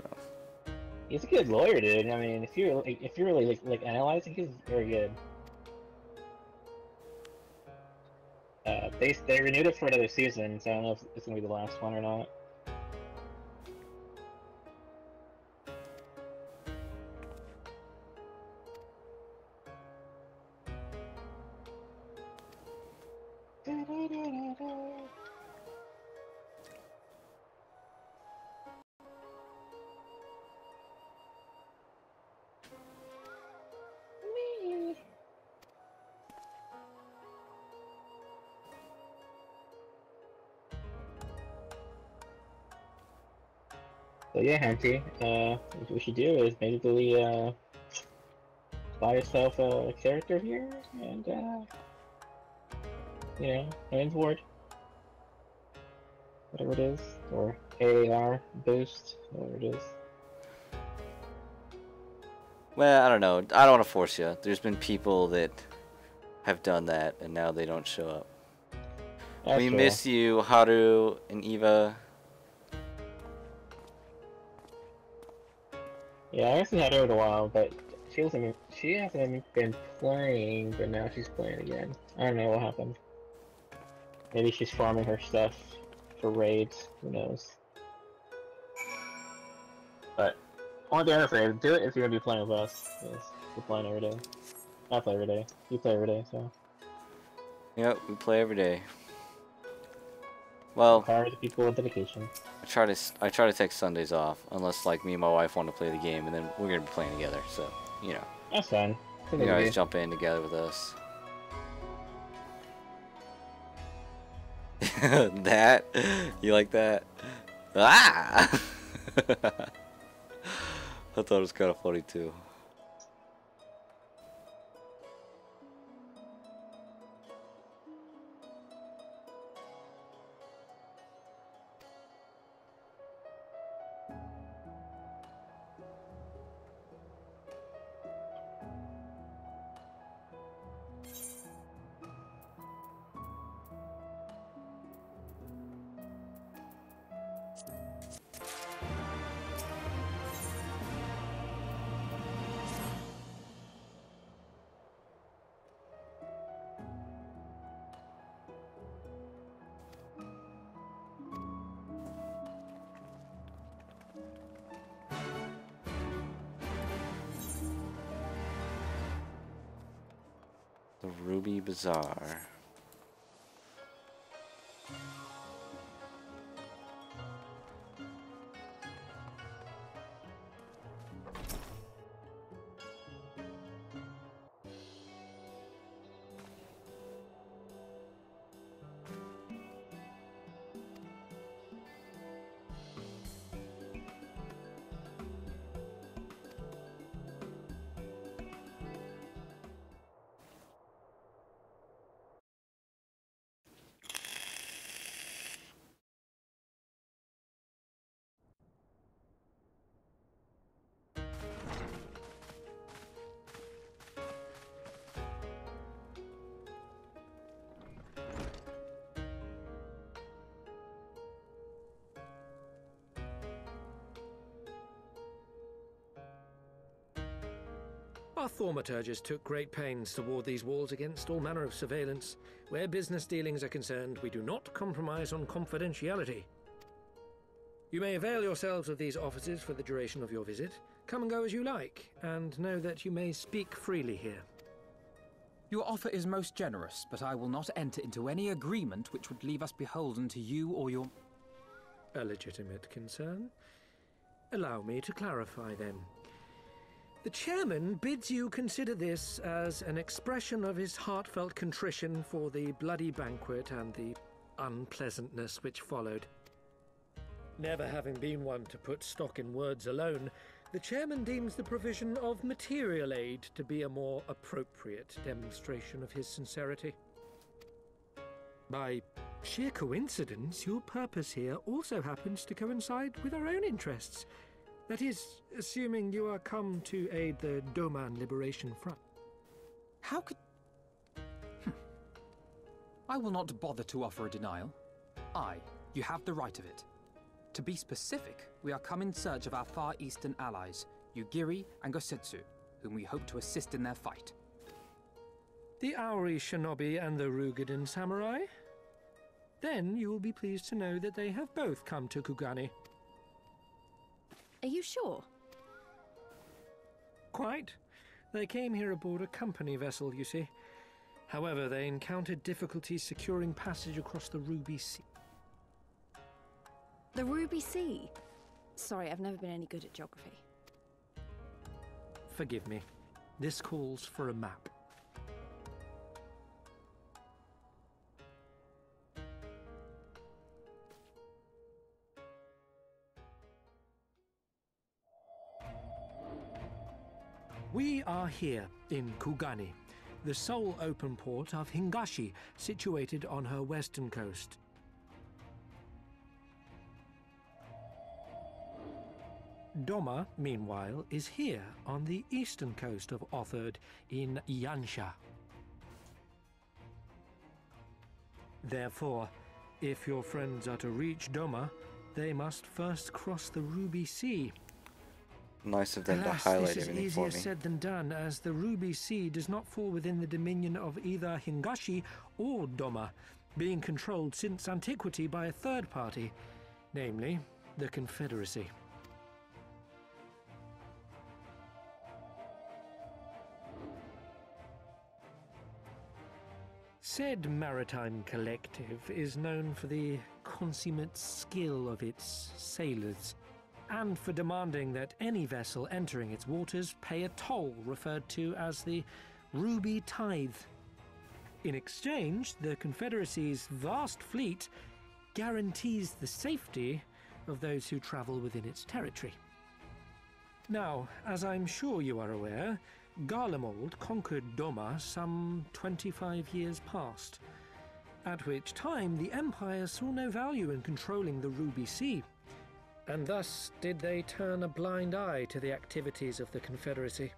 He's a good lawyer, dude. I mean, if you really like analyzing, he's very good. They renewed it for another season, so I don't know if it's gonna be the last one or not. So yeah, Hunty, what we should do is maybe buy yourself a character here, and you know, an board, whatever it is, or AAR boost, whatever it is. Well, I don't know. I don't want to force you. There's been people that have done that, and now they don't show up. That's We true. miss you, Haru and Eva. Yeah, I haven't had her in a while, but she hasn't been playing, but now she's playing again. I don't know what happened. Maybe she's farming her stuff for raids, who knows. But on the other side, do it if you're gonna be playing with us, because we're playing every day. I play every day. You play every day, so. Yep, we play every day. Well, Require the people with dedication. I try to take Sundays off, unless like me and my wife want to play the game, and then we're gonna be playing together. So, you know. That's fun. You can always jump in together with us. That? You like that? Ah! I thought it was kind of funny too. The Ruby Bazaar. Our thaumaturges took great pains to ward these walls against all manner of surveillance. Where business dealings are concerned, we do not compromise on confidentiality. You may avail yourselves of these offices for the duration of your visit. Come and go as you like, and know that you may speak freely here. Your offer is most generous, but I will not enter into any agreement which would leave us beholden to you or your... A legitimate concern. Allow me to clarify then. The chairman bids you consider this as an expression of his heartfelt contrition for the bloody banquet and the unpleasantness which followed. Never having been one to put stock in words alone, the chairman deems the provision of material aid to be a more appropriate demonstration of his sincerity. By sheer coincidence, your purpose here also happens to coincide with our own interests. That is, assuming you are come to aid the Doman Liberation Front. How could... I will not bother to offer a denial. You have the right of it. To be specific, we are come in search of our Far Eastern allies, Yugiri and Gosetsu, whom we hope to assist in their fight. The Auri Shinobi and the Rugadan Samurai? Then you will be pleased to know that they have both come to Kugani. Are you sure? Quite. They came here aboard a company vessel, you see. However, they encountered difficulties securing passage across the Ruby Sea. The Ruby Sea? Sorry, I've never been any good at geography. Forgive me. This calls for a map. We are here in Kugani, the sole open port of Hingashi, situated on her western coast. Doma, meanwhile, is here on the eastern coast of Otherd in Yansha. Therefore, if your friends are to reach Doma, they must first cross the Ruby Sea. Nice of them Alas, to highlight this is everything for easier me. said than done, as the Ruby Sea does not fall within the dominion of either Hingashi or Doma, being controlled since antiquity by a third party, namely the Confederacy. Said maritime collective is known for the consummate skill of its sailors, and for demanding that any vessel entering its waters pay a toll referred to as the Ruby Tithe. In exchange, the Confederacy's vast fleet guarantees the safety of those who travel within its territory. Now, as I'm sure you are aware, Garlemald conquered Doma some 25 years past, at which time the Empire saw no value in controlling the Ruby Sea, and thus did they turn a blind eye to the activities of the Confederacy.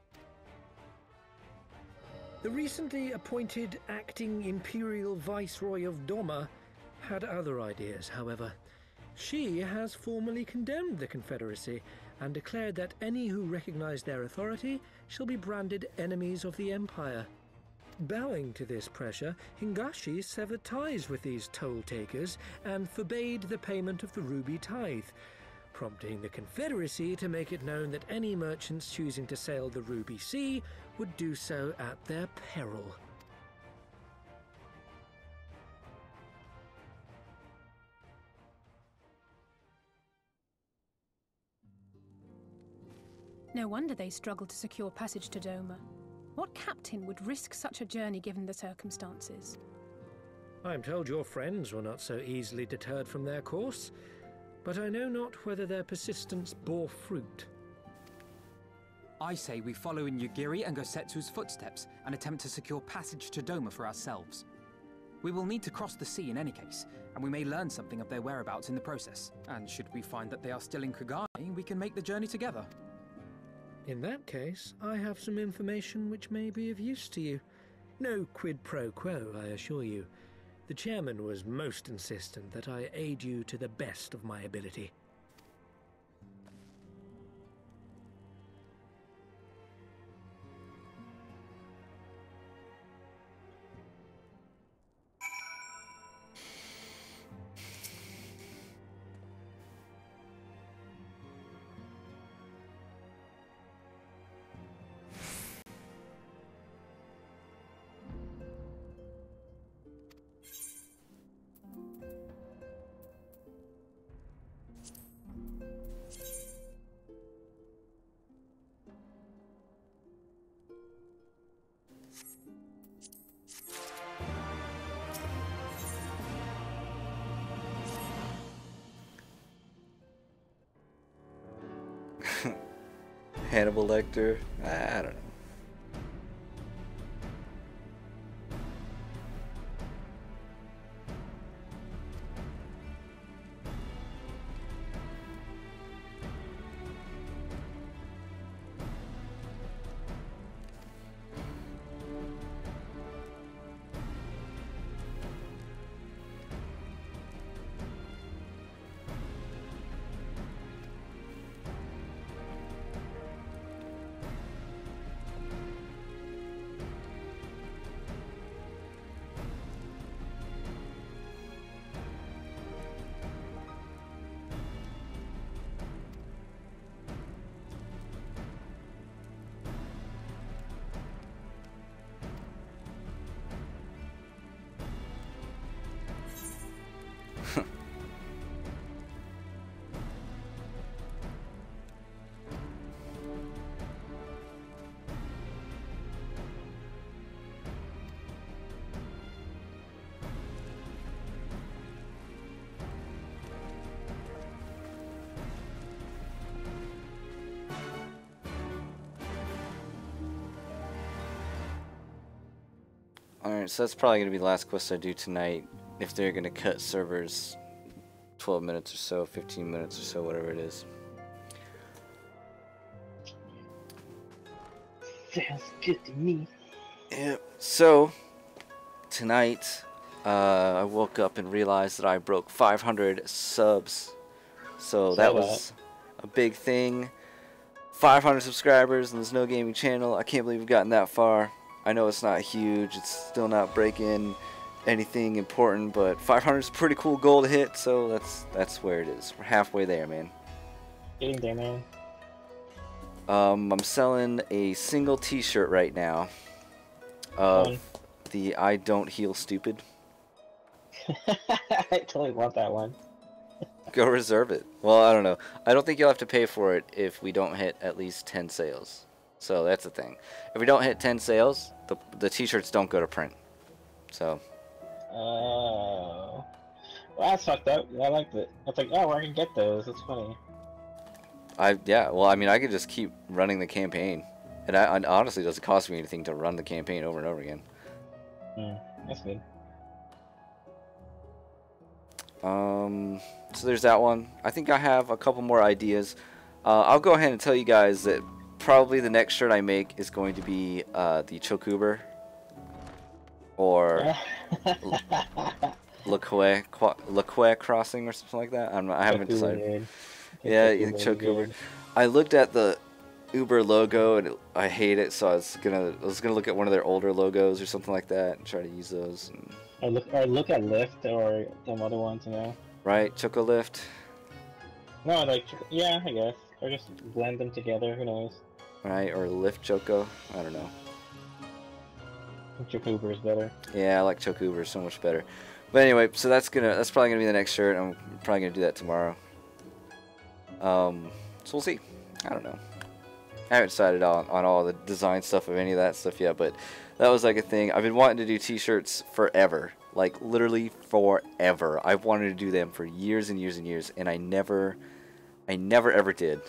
The recently appointed acting Imperial Viceroy of Doma had other ideas, however. She has formally condemned the Confederacy and declared that any who recognize their authority shall be branded enemies of the Empire. Bowing to this pressure, Hingashi severed ties with these toll-takers and forbade the payment of the Ruby Tithe, prompting the Confederacy to make it known that any merchants choosing to sail the Ruby Sea would do so at their peril. No wonder they struggled to secure passage to Doma. What captain would risk such a journey given the circumstances? I'm told your friends were not so easily deterred from their course, but I know not whether their persistence bore fruit. I say we follow in Yugiri and Gosetsu's footsteps and attempt to secure passage to Doma for ourselves. We will need to cross the sea in any case, and we may learn something of their whereabouts in the process. And should we find that they are still in Kugani, we can make the journey together. In that case, I have some information which may be of use to you. No quid pro quo, I assure you. The chairman was most insistent that I aid you to the best of my ability. Hannibal Lecter. I don't know. Alright, so that's probably going to be the last quest I do tonight, if they're going to cut servers 12 minutes or so, 15 minutes or so, whatever it is. Sounds good to me. Yep, so tonight I woke up and realized that I broke 500 subs, so that was a big thing. 500 subscribers on the Znoey Gaming channel. I can't believe we've gotten that far. I know it's not huge, it's still not breaking anything important, but 500 is a pretty cool goal to hit, so that's where it is. We're halfway there, man. Getting there, man. I'm selling a single t-shirt right now of the I Don't Heal Stupid. I totally want that one. Go reserve it. Well, I don't know. I don't think you'll have to pay for it if we don't hit at least 10 sales. So that's the thing. If we don't hit 10 sales, the t-shirts don't go to print. So. Oh. Well, that's fucked up. I liked it. I was like, oh, where I can get those? That's funny. Yeah. Well, I mean, I could just keep running the campaign, and it honestly doesn't cost me anything to run the campaign over and over again. That's good. So there's that one. I think I have a couple more ideas. I'll go ahead and tell you guys that probably the next shirt I make is going to be the Chokuber or Lakwe Crossing or something like that. I haven't decided. Yeah, Chokuber. I looked at the Uber logo and I hate it, so I was gonna look at one of their older logos or something like that and try to use those. Or look at Lyft or some other ones, you know. Right, Chocolift. No, like yeah, I guess. Or just blend them together. Who knows? Right, or Lift Choco. I don't know. Chokuber is better. Yeah, I like Chokuber so much better. But anyway, so that's probably gonna be the next shirt. I'm probably gonna do that tomorrow. So we'll see. I don't know. I haven't decided on all the design stuff of any of that stuff yet, but that was like a thing. I've been wanting to do t-shirts forever. Like literally forever. I've wanted to do them for years and years and years, and I never ever did.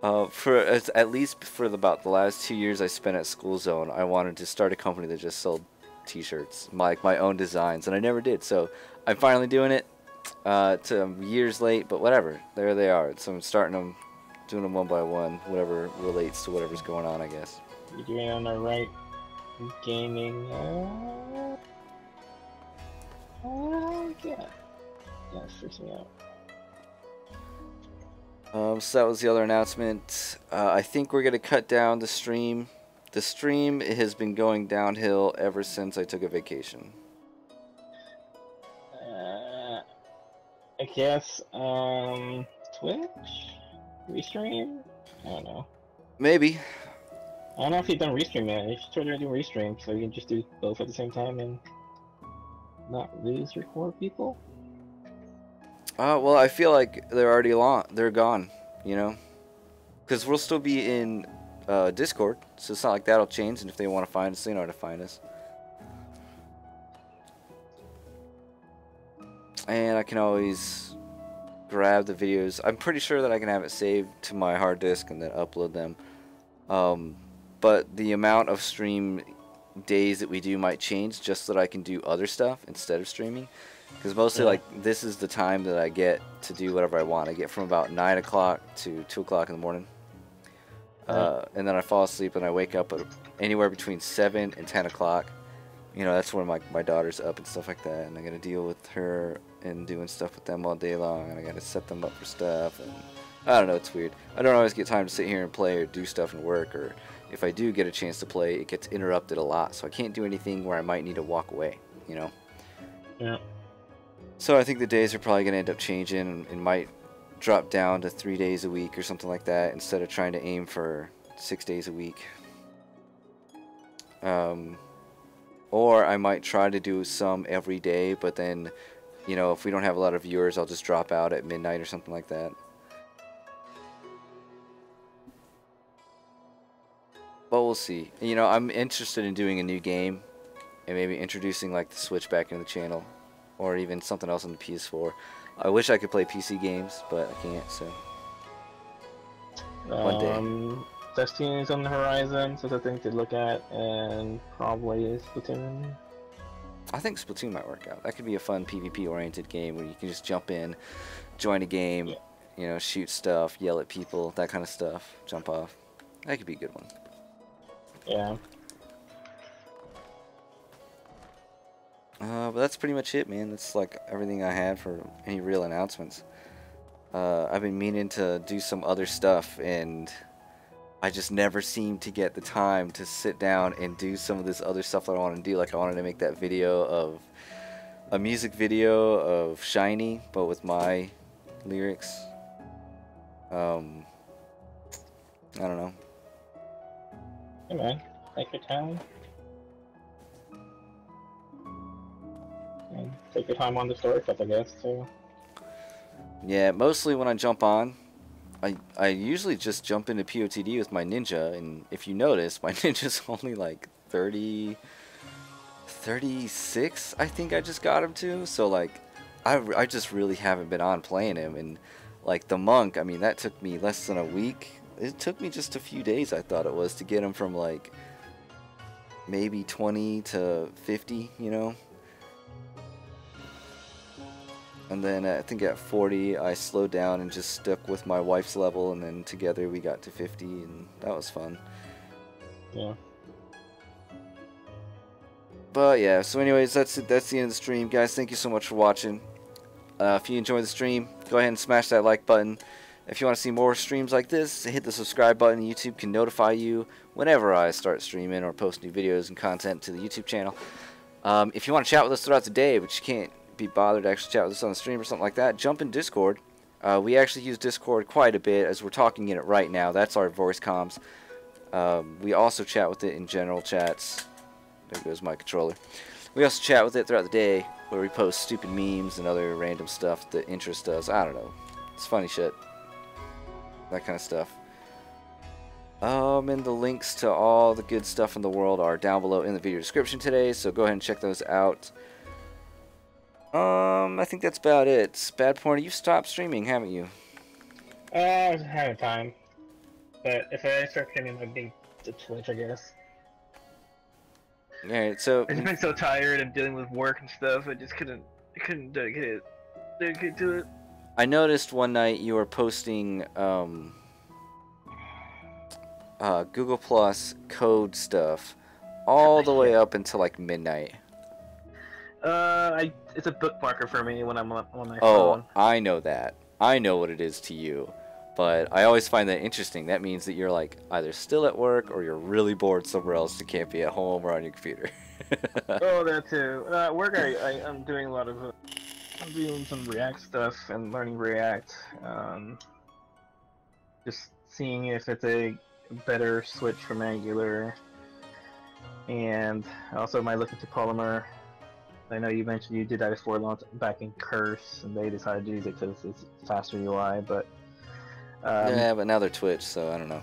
At least for about the last 2 years I spent at School Zone, I wanted to start a company that just sold t-shirts, like my own designs, and I never did. So I'm finally doing it. Years late, but whatever. There they are. So I'm starting them, doing them one by one, whatever relates to whatever's going on, I guess. You're doing it on the right gaming. Yeah. That freaks me out. So that was the other announcement. I think we're gonna cut down the stream. The stream has been going downhill ever since I took a vacation. I guess, Twitch? Restream? I don't know. Maybe. I don't know if you've done Restream yet. You should try to do Restream so you can just do both at the same time and not lose your core people. Well, I feel like they're already they're gone, you know? Because we'll still be in Discord, so it's not like that'll change, and if they want to find us, they know how to find us. And I can always grab the videos. I'm pretty sure that I can have it saved to my hard disk and then upload them. But the amount of stream days that we do might change just so that I can do other stuff instead of streaming. Because mostly, like, this is the time that I get to do whatever I want. I get from about 9 o'clock to 2 o'clock in the morning. And then I fall asleep and I wake up at anywhere between 7 and 10 o'clock. You know, that's when my daughter's up and stuff like that. And I got to deal with her and doing stuff with them all day long. And I got to set them up for stuff. And I don't know, it's weird. I don't always get time to sit here and play or do stuff and work. Or if I do get a chance to play, it gets interrupted a lot. So I can't do anything where I might need to walk away, you know? Yeah. So I think the days are probably going to end up changing and might drop down to 3 days a week or something like that instead of trying to aim for 6 days a week. Or I might try to do some every day, but then, you know, if we don't have a lot of viewers, I'll just drop out at midnight or something like that. But we'll see. You know, I'm interested in doing a new game and maybe introducing like the Switch back into the channel, or even something else on the PS4. I wish I could play PC games, but I can't, so one day. Destiny is on the horizon, so that's a thing to look at, and probably Splatoon. I think Splatoon might work out. That could be a fun PvP-oriented game where you can just jump in, join a game, you know, shoot stuff, yell at people, that kind of stuff, jump off. That could be a good one. Yeah. But that's pretty much it, man. That's like everything I had for any real announcements. I've been meaning to do some other stuff, and I just never seem to get the time to sit down and do some of this other stuff that I want to do. Like, I wanted to make that video of a music video of Shiny, but with my lyrics. I don't know. Hey man, take your time. And take your time on the story stuff, I guess, too. Yeah, mostly when I jump on, I usually just jump into POTD with my ninja, and if you notice, my ninja's only like 36, I think I just got him to, so like, I just really haven't been on playing him, and like the monk, I mean, that took me less than a week. It took me just a few days, I thought it was, to get him from like maybe 20 to 50, you know? And then I think at 40 I slowed down and just stuck with my wife's level, and then together we got to 50, and that was fun. Yeah. But yeah, so anyways, that's it. That's the end of the stream, guys. Thank you so much for watching. If you enjoyed the stream, go ahead and smash that like button. If you want to see more streams like this, hit the subscribe button. YouTube can notify you whenever I start streaming or post new videos and content to the YouTube channel. If you want to chat with us throughout the day, but you can't be bothered to actually chat with us on the stream or something like that, jump in Discord. We actually use Discord quite a bit as we're talking in it right now. That's our voice comms. We also chat with it in general chats. There goes my controller. We also chat with it throughout the day, where we post stupid memes and other random stuff that interests us. I don't know. It's funny shit. That kind of stuff. And the links to all the good stuff in the world are down below in the video description today, so go ahead and check those out. I think that's about it. Bad Porn, you've stopped streaming, haven't you? I was having time. But if I start streaming, I'd be to Twitch, I guess. Alright, so... I've been so tired and dealing with work and stuff, I just couldn't dedicate to it. I noticed one night you were posting, Google Plus code stuff all the way up until like midnight. It's a bookmarker for me when I'm on my phone. Oh, I know that. I know what it is to you. But I always find that interesting. That means that you're like either still at work or you're really bored somewhere else. You can't be at home or on your computer. Oh, that too. At work, I'm doing a lot of... I'm doing some React stuff and learning React. Just seeing if it's a better switch from Angular. And also might look into Polymer. I know you mentioned you did that before launch back in Curse, and they decided to use it because it's faster UI, but... yeah, but now they're Twitch, so I don't know.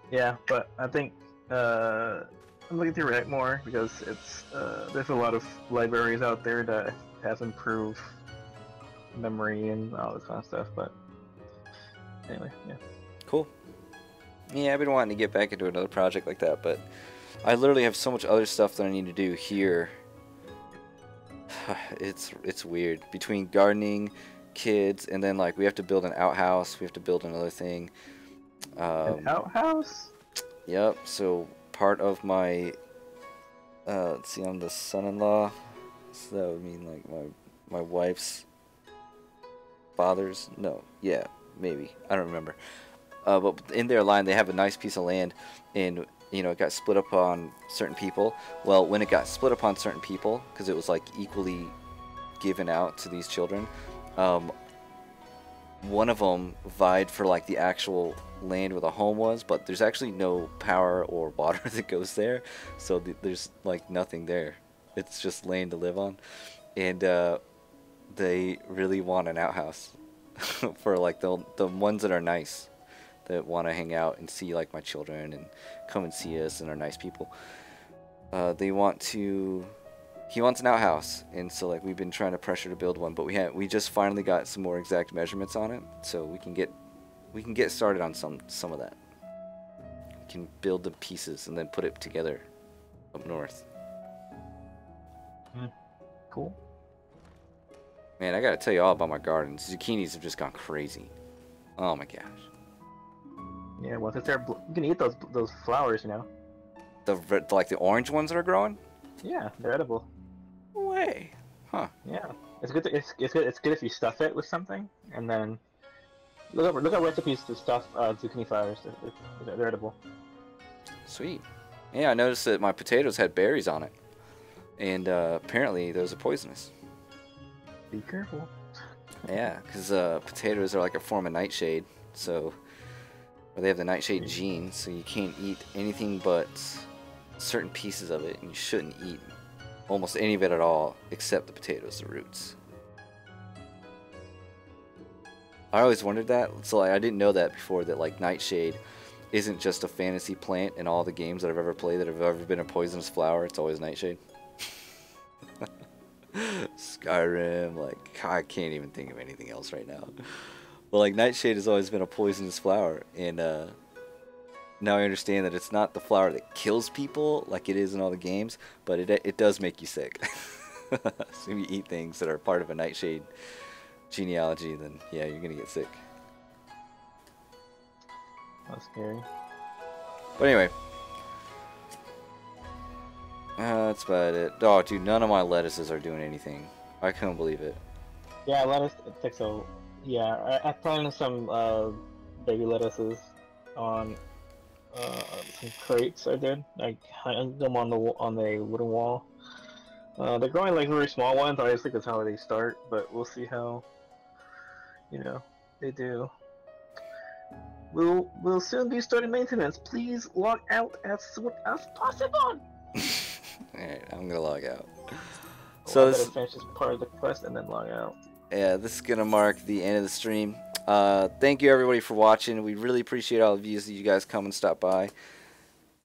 Yeah, but I think I'm looking to React more because it's there's a lot of libraries out there that have improved memory and all this kind of stuff. But anyway, yeah. Cool. Yeah, I've been wanting to get back into another project like that, but I literally have so much other stuff that I need to do here. It's weird. Between gardening, kids, and then like we have to build an outhouse, we have to build another thing. An outhouse? Yep, so part of my let's see, I'm the son-in-law, so that would mean like my wife's father's, no, yeah, maybe, I don't remember. But in their line, they have a nice piece of land, and you know, it got split up on certain people. Well, when it got split up on certain people, because it was like equally given out to these children, one of them vied for like the actual land where the home was, but there's actually no power or water that goes there, so there's like nothing there. It's just land to live on, and they really want an outhouse for like the ones that are nice, that want to hang out and see like my children and come and see us and are nice people. He wants an outhouse, and so like we've been trying to pressure to build one, but we just finally got some more exact measurements on it, so we can get started on some of that. We can build the pieces and then put it together up north. Cool. Man, I gotta tell you all about my gardens. Zucchinis have just gone crazy. Oh my gosh. Yeah, once it's there, you can eat those flowers, you know. Like the orange ones that are growing? Yeah, they're edible. No way. Huh. Yeah, it's good. It's good if you stuff it with something, and then look up recipes to stuff zucchini flowers. They're edible. Sweet. Yeah, I noticed that my potatoes had berries on it, and apparently those are poisonous. Be careful. Yeah, because potatoes are like a form of nightshade, so they have the nightshade gene, so you can't eat anything but certain pieces of it, and you shouldn't eat almost any of it at all except the potatoes, the roots. I always wondered that, so like, I didn't know that before, that like nightshade isn't just a fantasy plant. In all the games that I've ever played that have ever been a poisonous flower, it's always nightshade. Skyrim, like I can't even think of anything else right now. But like nightshade has always been a poisonous flower, and now I understand that it's not the flower that kills people like it is in all the games, but it does make you sick. So if you eat things that are part of a nightshade genealogy, then yeah, you're gonna get sick. That's scary. But anyway, that's about it. Oh, dude, none of my lettuces are doing anything. I couldn't believe it. Yeah, lettuce. It takes a. Yeah, I planted some baby lettuces on some crates. I did. I hung them on the wooden wall. They're growing like very small ones. I just think that's how they start, but we'll see how they do. We'll soon be starting maintenance. Please log out as soon as possible. Alright, I'm gonna log out. So this finish this part of the quest and then log out. Yeah, this is gonna mark the end of the stream. Thank you everybody for watching. We really appreciate all of you guys come and stop by.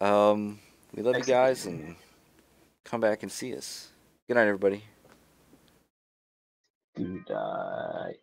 We love you guys, and come back and see us. Good night, everybody. Good night.